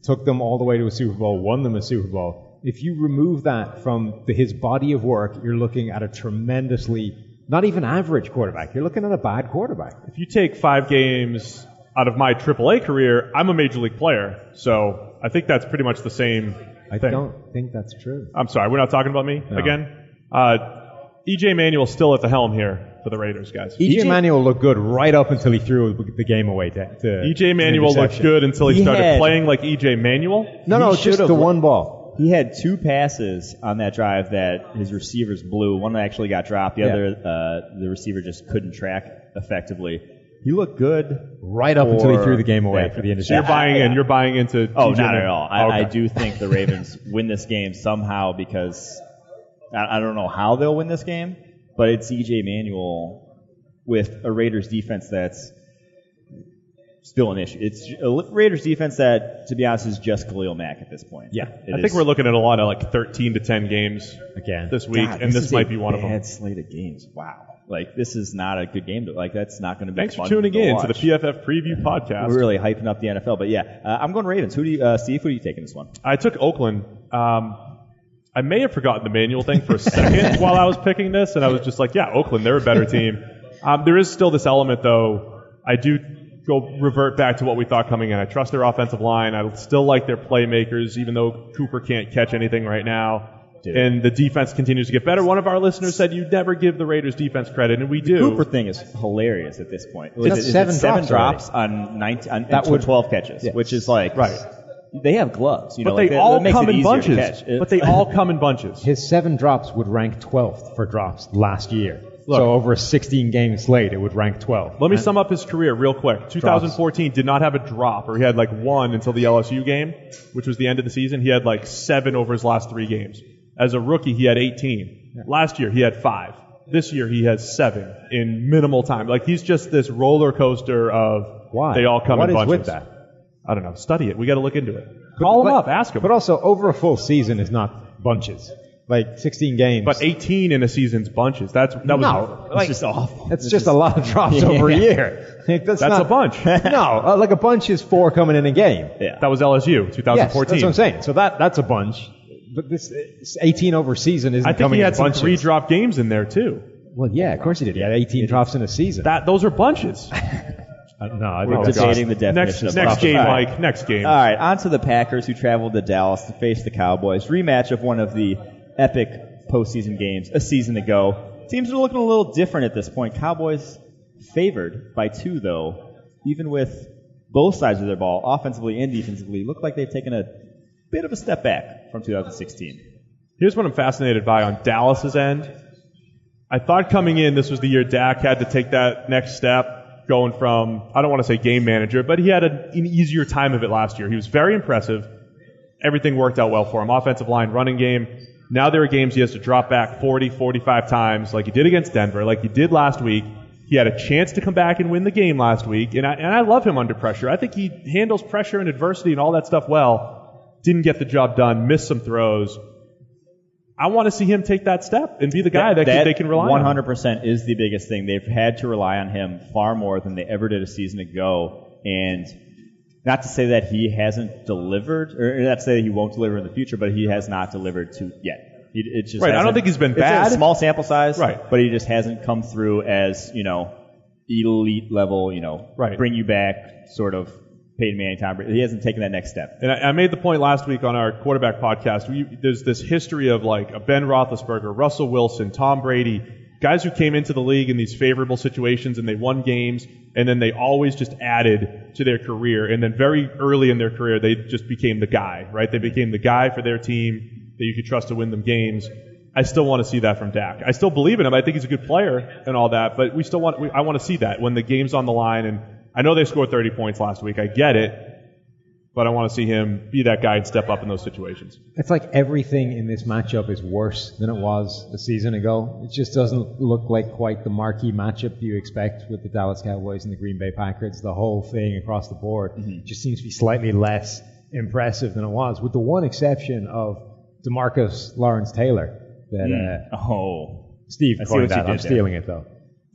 Took them all the way to a Super Bowl, won them a Super Bowl. If you remove that from his body of work, you're looking at a tremendously, not even average quarterback. You're looking at a bad quarterback. If you take 5 games out of my AAA career, I'm a major league player. So I think that's pretty much the same thing. I don't think that's true. I'm sorry, we're not talking about me again? E.J. Manuel's still at the helm here for the Raiders, guys. E.J. Manuel looked good right up until he threw the game away to E.J. Manuel looked good until he started playing like E.J. Manuel. No, just the one ball. He had 2 passes on that drive that his receivers blew. One actually got dropped. The other, the receiver just couldn't track effectively. He looked good right up until he threw the game away for the interception. So you're buying into Oh, E.J. not at all. Okay. I do think the Ravens win this game somehow because I don't know how they'll win this game, but it's E.J. Manuel with a Raiders defense that's still an issue. It's a Raiders defense that, to be honest, is just Khalil Mack at this point. Yeah. I think we're looking at a lot of like 13 to 10 games again this week, and this might be one of them. Bad slate of games. Wow. Like, this is not a good game. That's not going to be Thanks fun for tuning in to the watch. PFF Preview Podcast. We're really hyping up the NFL, but yeah, I'm going Ravens. Steve, who are you taking this one? I took Oakland. I may have forgotten the Manuel thing for a second while I was picking this, and I was just like, yeah, Oakland, they're a better team. There is still this element, though. I do revert back to what we thought coming in. I trust their offensive line. I still like their playmakers, even though Cooper can't catch anything right now. Dude. And the defense continues to get better. One of our listeners said you never give the Raiders defense credit, and we do. The Cooper thing is hilarious at this point. It's seven drops on 12 catches, which is like right. They have gloves, but they all come in bunches. But they all come in bunches. His 7 drops would rank 12th for drops last year. Look, so over a 16-game slate, it would rank 12th. Let me sum up his career real quick. 2014 did not have a drop, or he had like 1 until the LSU game, which was the end of the season. He had like 7 over his last 3 games. As a rookie, he had 18. Yeah. Last year, he had 5. This year, he has 7 in minimal time. Like, he's just this roller coaster of they all come in bunches. What is with that? I don't know. Study it. We got to look into it. Call him up. Ask him. But also, over a full season is not bunches. Like 16 games. But 18 in a season's bunches. It's just awful. It's just a lot of drops over a year. That's a bunch. No, like a bunch is 4 coming in a game. Yeah. That was LSU, 2014. Yes, that's what I'm saying. So that's a bunch. But this 18 over season isn't coming in bunches. I think he had some 3-drop games in there, too. Well, yeah, of course he did. He had 18 drops in a season. Those are bunches. We're debating the definition of next game, Mike. Next game. All right, on to the Packers, who traveled to Dallas to face the Cowboys. Rematch of one of the epic postseason games a season ago. Teams are looking a little different at this point. Cowboys favored by 2, though, even with both sides of their ball, offensively and defensively, look like they've taken a bit of a step back from 2016. Here's what I'm fascinated by on Dallas's end. I thought coming in, this was the year Dak had to take that next step. going from, I don't want to say game manager, but he had an easier time of it last year. He was very impressive. Everything worked out well for him. Offensive line, running game. Now there are games he has to drop back 40, 45 times like he did against Denver, like he did last week. He had a chance to come back and win the game last week, and I love him under pressure. I think he handles pressure and adversity and all that stuff well. Didn't get the job done, missed some throws. I want to see him take that step and be the guy that they can rely on. 100% is the biggest thing. They've had to rely on him far more than they ever did a season ago, and not to say that he hasn't delivered, or not to say that he won't deliver in the future, but he has not delivered yet. It just right. I don't think he's been bad. It's a small sample size, right? But he just hasn't come through as elite level, right. Bring you back sort of Peyton Manning, Tom Brady. He hasn't taken that next step. And I made the point last week on our quarterback podcast. There's this history of like a Ben Roethlisberger, Russell Wilson, Tom Brady, guys who came into the league in these favorable situations and they won games, and then they always just added to their career. And then very early in their career, they just became the guy, right? They became the guy for their team that you could trust to win them games. I still want to see that from Dak. I still believe in him. I think he's a good player and all that, but I want to see that when the game's on the line. And I know they scored 30 points last week. I get it, but I want to see him be that guy and step up in those situations. It's like everything in this matchup is worse than it was a season ago. It just doesn't look like quite the marquee matchup you expect with the Dallas Cowboys and the Green Bay Patriots. The whole thing across the board just seems to be slightly less impressive than it was, with the one exception of DeMarcus Lawrence Taylor. Steve coined that. I'm stealing it, though.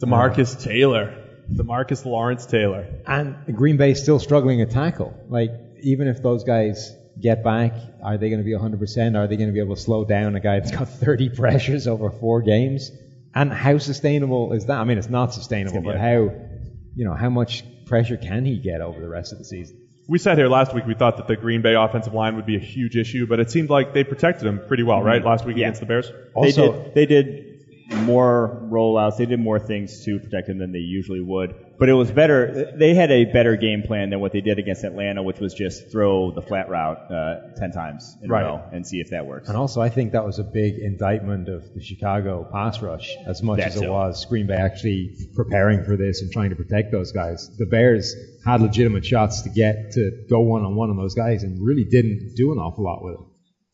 DeMarcus Taylor. DeMarcus Lawrence Taylor. And Green Bay's still struggling at tackle. Like, even if those guys get back, are they going to be 100%? Are they going to be able to slow down a guy that's got 30 pressures over 4 games? And how sustainable is that? I mean, it's not sustainable, but how much pressure can he get over the rest of the season? We sat here last week, we thought that the Green Bay offensive line would be a huge issue, but it seemed like they protected him pretty well, right, last week against the Bears? Also, they did more rollouts. They did more things to protect him than they usually would. But it was better. They had a better game plan than what they did against Atlanta, which was just throw the flat route 10 times in a row and see if that works. And also, I think that was a big indictment of the Chicago pass rush, as much as it was Green Bay actually preparing for this and trying to protect those guys. The Bears had legitimate shots to go one-on-one on those guys and really didn't do an awful lot with it.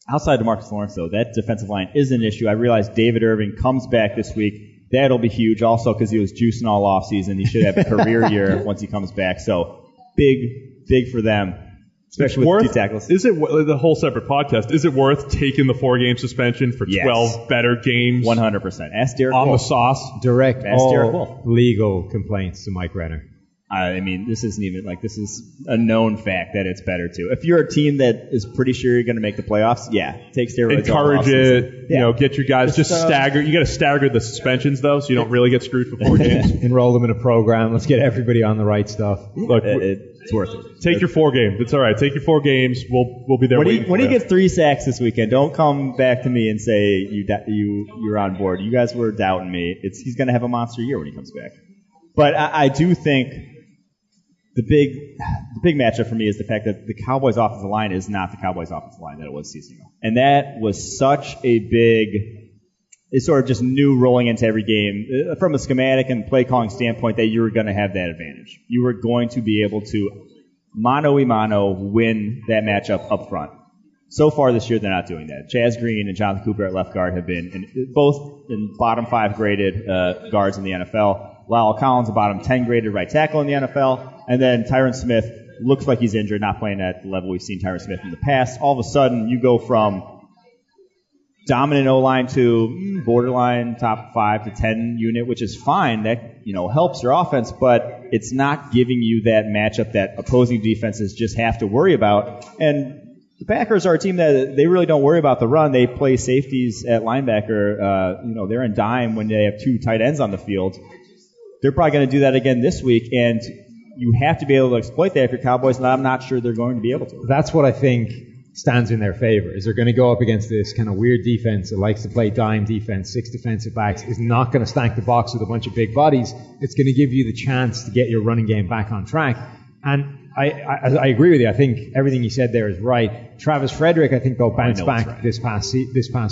Outside of Marcus Lawrence, though, that defensive line is an issue. I realize David Irving comes back this week. That'll be huge also because he was juicing all offseason. He should have a career year once he comes back. So big for them, especially with 2 tackles. Is it the whole separate podcast? Is it worth taking the 4-game suspension for 12 better games? 100%. Ask Derek on Wolf. The sauce. Direct all legal complaints to Mike Renner. I mean, this isn't even this is a known fact that it's better to. If you're a team that is pretty sure you're going to make the playoffs, take steroids. Encourage it. Get your guys. Just stagger. You got to stagger the suspensions though, so you don't really get screwed for 4 games. Enroll them in a program. Let's get everybody on the right stuff. Look, it's worth it. Take your 4 games. It's all right. Take your 4 games. We'll be there. When he gets 3 sacks this weekend, don't come back to me and say you're on board. You guys were doubting me. He's going to have a monster year when he comes back. But I do think. The big matchup for me is the fact that the Cowboys' offensive line is not the Cowboys' offensive line that it was a season ago. And that was such a it's sort of just new rolling into every game. From a schematic and play calling standpoint, that you were going to have that advantage. You were going to be able to mano-a-mano win that matchup up front. So far this year, they're not doing that. Chaz Green and Jonathan Cooper at left guard have been both in bottom 5 graded guards in the NFL. Lyle Collins, a bottom 10 graded right tackle in the NFL. And then Tyron Smith looks like he's injured, not playing at the level we've seen Tyron Smith in the past. All of a sudden, you go from dominant O-line to borderline top 5 to 10 unit, which is fine. That helps your offense, but it's not giving you that matchup that opposing defenses just have to worry about. And the Packers are a team that they really don't worry about the run. They play safeties at linebacker. They're in dime when they have 2 tight ends on the field. They're probably going to do that again this week, and you have to be able to exploit that if you're Cowboys, and I'm not sure they're going to be able to. That's what I think stands in their favor, is they're going to go up against this kind of weird defense that likes to play dime defense, 6 defensive backs, is not going to stack the box with a bunch of big bodies. It's going to give you the chance to get your running game back on track. And I agree with you. I think everything you said there is right. Travis Frederick, I think they'll bounce back this past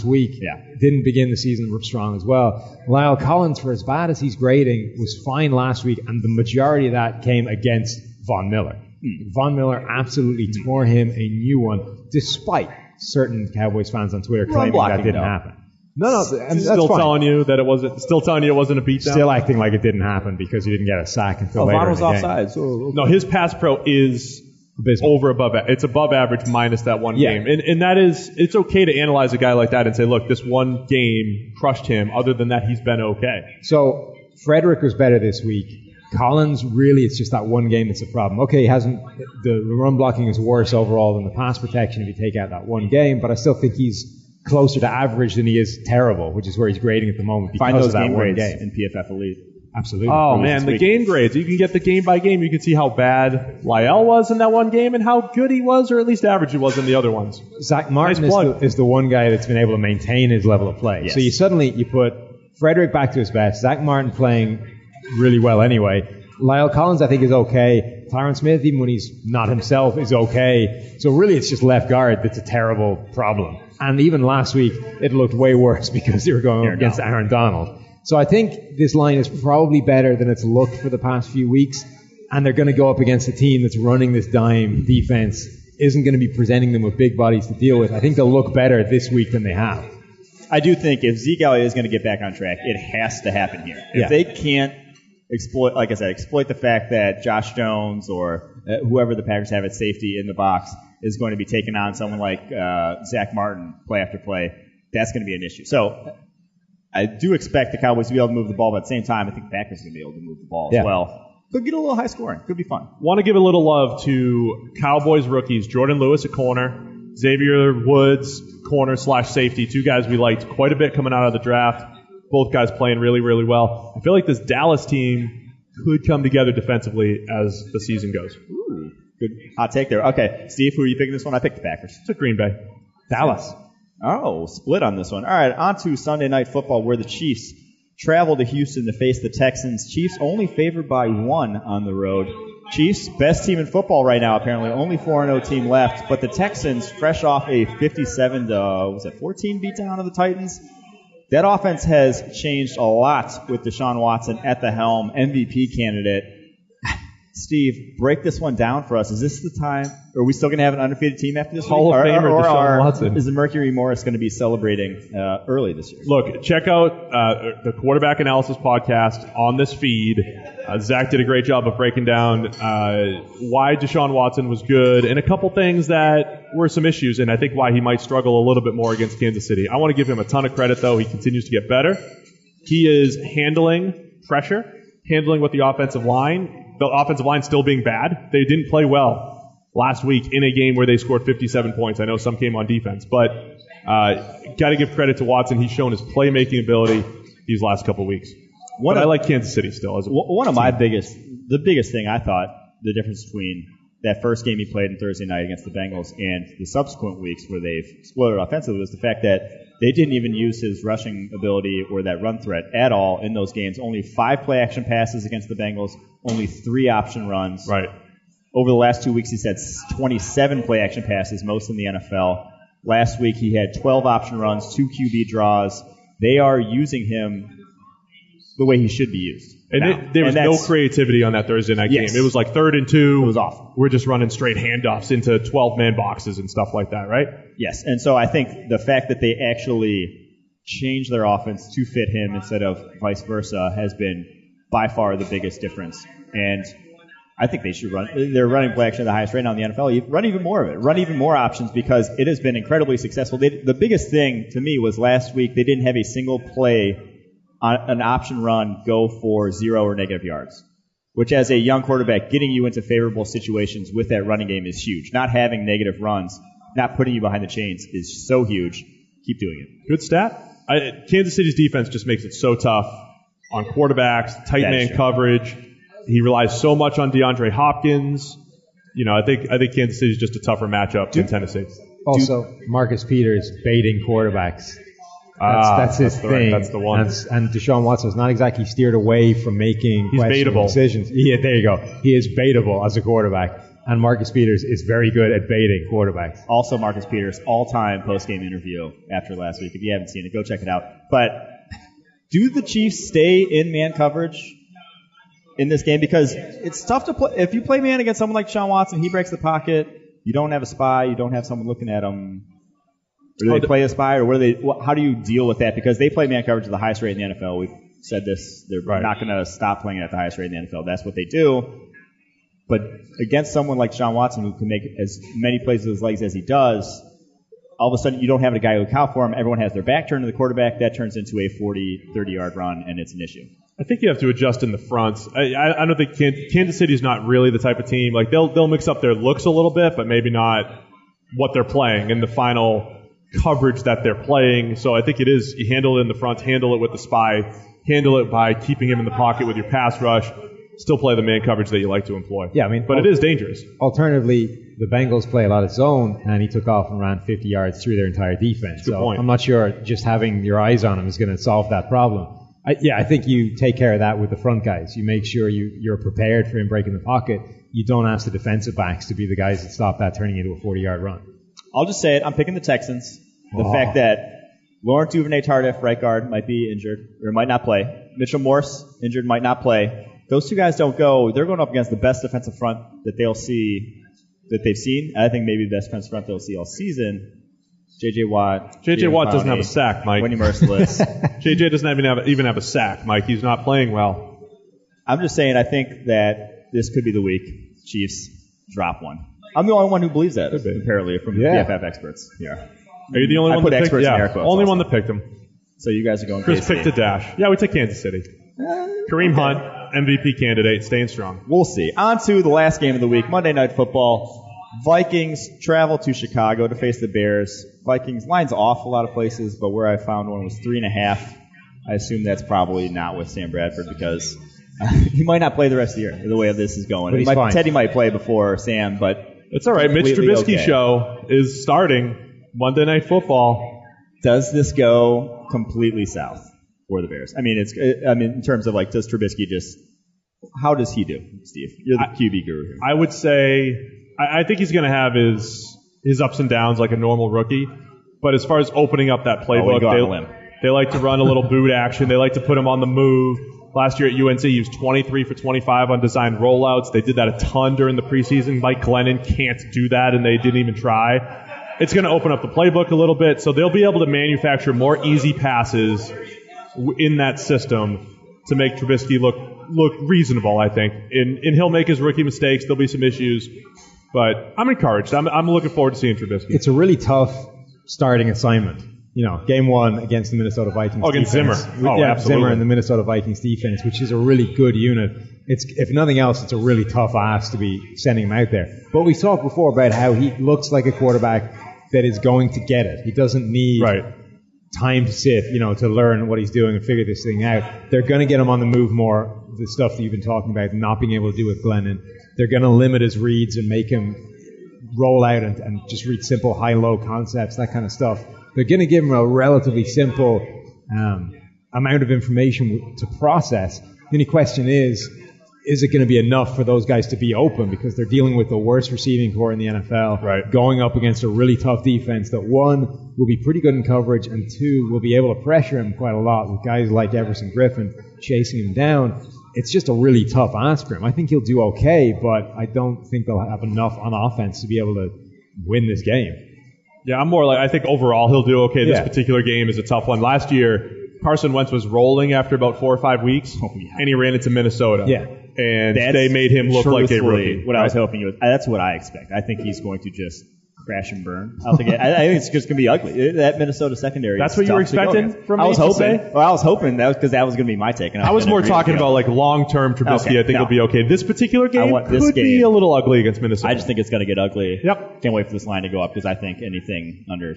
week. Yeah. Didn't begin the season strong as well. Lyle Collins, for as bad as he's grading, was fine last week, and the majority of that came against Von Miller. Von Miller absolutely tore him a new one, despite certain Cowboys fans on Twitter claiming that didn't happen. No, and still telling you that it wasn't. Still telling you it wasn't a beatdown. Still acting like it didn't happen because he didn't get a sack until later. Von was in the offside. game. So, okay. No, his pass pro is above. It's above average minus that one game, and that is. It's okay to analyze a guy like that and say, look, this one game crushed him. Other than that, he's been okay. So Frederick was better this week. Collins, really, it's just that one game that's a problem. Okay, the run blocking is worse overall than the pass protection if you take out that one game, but I still think he's closer to average than he is terrible, which is where he's grading at the moment because Find those of that game one grades game. in PFF Elite. Absolutely. Oh man, the game grades. You can get the game by game. You can see how bad Lyle was in that one game and how good he was, or at least average he was in the other ones. Zach Martin is the one guy that's been able to maintain his level of play. Yes. So you put Frederick back to his best. Zach Martin playing really well anyway. Lyle Collins, I think, is okay. Tyron Smith, even when he's not himself, is okay. So really, it's just left guard that's a terrible problem. And even last week, it looked way worse because they were going up against Aaron Donald. So I think this line is probably better than it's looked for the past few weeks. And they're going to go up against a team that's running this dime defense, isn't going to be presenting them with big bodies to deal with. I think they'll look better this week than they have. I do think if Zeke Elliott is going to get back on track, it has to happen here. If they can't exploit the fact that Josh Jones or whoever the Packers have at safety in the box is going to be taking on someone like Zach Martin play after play, that's going to be an issue. So I do expect the Cowboys to be able to move the ball, but at the same time, I think the Packers are going to be able to move the ball as well. Could get a little high scoring. Could be fun. Want to give a little love to Cowboys rookies, Jordan Lewis at corner, Xavier Woods, corner/safety, two guys we liked quite a bit coming out of the draft. Both guys playing really, really well. I feel like this Dallas team could come together defensively as the season goes. Ooh, good hot take there. Okay, Steve, who are you picking this one? I picked the Packers. It's a Green Bay. Dallas. Oh, split on this one. All right, on to Sunday Night Football, where the Chiefs travel to Houston to face the Texans. Chiefs only favored by 1 on the road. Chiefs, best team in football right now, apparently. Only 4-0 team left. But the Texans, fresh off a 57-14 beatdown of the Titans. That offense has changed a lot with Deshaun Watson at the helm, MVP candidate. Steve, break this one down for us. Is this the time? Or are we still going to have an undefeated team after this Hall week? of Famer Deshaun Watson. Is the Mercury Morris going to be celebrating early this year? Look, check out the Quarterback Analysis podcast on this feed. Zach did a great job of breaking down why Deshaun Watson was good and a couple things that were some issues, and I think why he might struggle a little bit more against Kansas City. I want to give him a ton of credit, though. He continues to get better. He is handling pressure, handling with the offensive line. The offensive line still being bad. They didn't play well last week in a game where they scored 57 points. I know some came on defense, but got to give credit to Watson. He's shown his playmaking ability these last couple weeks. I like Kansas City still. One of the biggest thing I thought, the difference between that first game he played on Thursday night against the Bengals and the subsequent weeks where they've exploded offensively was the fact that they didn't even use his rushing ability or that run threat at all in those games. Only 5 play-action passes against the Bengals, only 3 option runs. Right. Over the last 2 weeks, he's had 27 play-action passes, most in the NFL. Last week, he had 12 option runs, 2 QB draws. They are using him the way he should be used. And there was no creativity on that Thursday night game. It was like 3rd and 2. It was awful. We're just running straight handoffs into 12-man boxes and stuff like that, right? Yes. And so I think the fact that they actually changed their offense to fit him instead of vice versa has been by far the biggest difference. And I think they should run. They're running play action at the highest rate now in the NFL. You run even more of it. Run even more options because it has been incredibly successful. The biggest thing to me was last week they didn't have a single play on an option run go for 0 or negative yards, which as a young quarterback, getting you into favorable situations with that running game is huge. Not having negative runs, not putting you behind the chains is so huge. Keep doing it. Good stat. Kansas City's defense just makes it so tough on quarterbacks, tight man coverage. He relies so much on DeAndre Hopkins. You know, I think Kansas City is just a tougher matchup than Tennessee. Also, Marcus Peters baiting quarterbacks. That's his thing. That's the one. And Deshaun Watson is not exactly steered away from making questionable decisions. Yeah, there you go. He is baitable as a quarterback. And Marcus Peters is very good at baiting quarterbacks. Also, Marcus Peters' all-time post-game interview after last week. If you haven't seen it, go check it out. But do the Chiefs stay in man coverage in this game? Because it's tough to play. If you play man against someone like Deshaun Watson, he breaks the pocket. You don't have a spy. You don't have someone looking at him. Or do they play a spy, or how do you deal with that? Because they play man coverage at the highest rate in the NFL. We've said this. They're not going to stop playing it at the highest rate in the NFL. That's what they do. But against someone like Deshaun Watson, who can make as many plays with his legs as he does, all of a sudden you don't have a guy who account for him. Everyone has their back turned to the quarterback. That turns into a 40, 30-yard run, and it's an issue. I think you have to adjust in the fronts. I don't think Kansas City's not really the type of team. Like they'll mix up their looks a little bit, but maybe not what they're playing in the final coverage that they're playing. So I think it is you handle it in the front, handle it with the spy, handle it by keeping him in the pocket with your pass rush. Still play the man coverage that you like to employ. Yeah, I mean, but it is dangerous. Alternatively, the Bengals play a lot of zone, and he took off and ran 50 yards through their entire defense. Good point. I'm not sure just having your eyes on him is going to solve that problem. I think you take care of that with the front guys. You make sure you're prepared for him breaking the pocket. You don't ask the defensive backs to be the guys that stop that turning into a 40-yard run. I'll just say it. I'm picking the Texans. The fact that Laurent Duvernay-Tardif, right guard, might be injured or might not play. Mitchell Morse, injured, might not play. Those two guys don't go. They're going up against the best defensive front that they've seen. I think maybe the best defensive front they'll see all season. J.J. Watt. J.J. Watt doesn't have a sack, Mike. Winnie Merciless. J.J. doesn't even have a sack, Mike. He's not playing well. I'm just saying I think that this could be the week Chiefs drop one. I'm the only one who believes that, apparently, from the PFF experts here. Are you the only one that picked him? Yeah, only one that picked him. So you guys are going Chris KC. picked a dash. Yeah, we took Kansas City. Kareem Hunt, MVP candidate, staying strong. We'll see. On to the last game of the week, Monday Night Football. Vikings travel to Chicago to face the Bears. Vikings line's off a lot of places, but where I found one was 3.5. I assume that's probably not with Sam Bradford because he might not play the rest of the year, the way this is going. Teddy might play before Sam, but it's all right. Mitch Trubisky show is starting Monday Night Football. Does this go completely south for the Bears? I mean, in terms of does Trubisky how does he do, Steve? You're the QB guru here. I would say I think he's going to have his ups and downs like a normal rookie. But as far as opening up that playbook, they like to run a little boot action. They like to put him on the move. Last year at UNC, he was 23 for 25 on designed rollouts. They did that a ton during the preseason. Mike Glennon can't do that, and they didn't even try. It's going to open up the playbook a little bit, so they'll be able to manufacture more easy passes in that system to make Trubisky look reasonable, I think. And he'll make his rookie mistakes. There'll be some issues. But I'm encouraged. I'm looking forward to seeing Trubisky. It's a really tough starting assignment. Game one against the Minnesota Vikings. Against defense. Zimmer. Absolutely. Zimmer and the Minnesota Vikings defense, which is a really good unit. If nothing else, it's a really tough ask to be sending him out there. But we talked before about how he looks like a quarterback that is going to get it. He doesn't need time to sit, to learn what he's doing and figure this thing out. They're going to get him on the move more, the stuff that you've been talking about, not being able to do with Glennon. They're going to limit his reads and make him roll out and just read simple high-low concepts, that kind of stuff. They're going to give him a relatively simple amount of information to process. The only question is it going to be enough for those guys to be open? Because they're dealing with the worst receiving core in the NFL, going up against a really tough defense that, one, will be pretty good in coverage, and two, will be able to pressure him quite a lot with guys like Everson Griffin chasing him down. It's just a really tough ask for him. I think he'll do okay, but I don't think they'll have enough on offense to be able to win this game. Yeah, I'm more I think overall he'll do okay. This particular game is a tough one. Last year, Carson Wentz was rolling after about 4 or 5 weeks, and he ran into Minnesota. Yeah. And they made him look like a rookie. What I was hoping that's what I expect. I think he's going to just crash and burn. I think it's just going to be ugly. That Minnesota secondary. That's what you were expecting from me? I was hoping that was because that was going to be my take. And I was more talking about long-term Trubisky. I think it'll be okay. This particular game could be a little ugly against Minnesota. I just think it's going to get ugly. Yep. Can't wait for this line to go up because I think anything under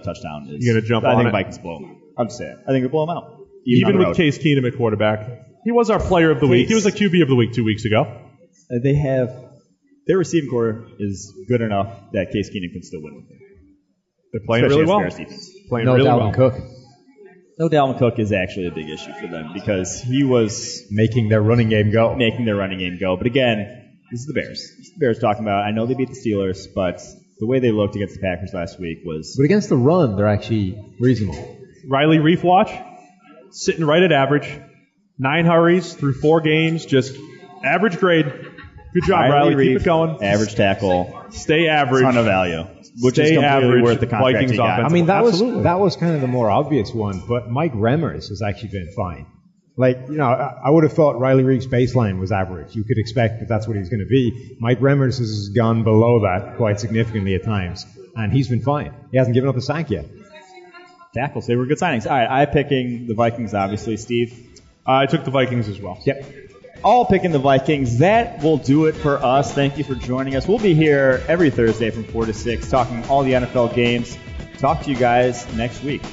touchdown is. You're going to jump on it? I think Vikings blow them. I'm just saying. I think they blow them out. Even with Case Keenum at quarterback. He was our player of the week. He was a QB of the week 2 weeks ago. Their receiving core is good enough that Case Keenum can still win with them. They're playing really well. Playing really well. Cook. No, Dalvin Cook is actually a big issue for them because he was making their running game go. But again, This is the Bears. This is the Bears talking about. I know they beat the Steelers, but the way they looked against the Packers last week was. But against the run, they're actually reasonable. Riley Reef watch, sitting right at average. 9 hurries through 4 games, just average grade. Good job, Riley. Keep it going. Average tackle. Stay average. Ton of value. Which Stay is completely average. worth the contract Vikings he got. offense. I mean, that was kind of the more obvious one, but Mike Remmers has actually been fine. Like, I would have thought Riley Reif's baseline was average. You could expect that that's what he's going to be. Mike Remmers has gone below that quite significantly at times, and he's been fine. He hasn't given up a sack yet. Tackles, they were good signings. All right, I'm picking the Vikings, obviously. Steve? I took the Vikings as well. Yep. All picking the Vikings. That will do it for us. Thank you for joining us. We'll be here every Thursday from 4 to 6 talking all the NFL games. Talk to you guys next week.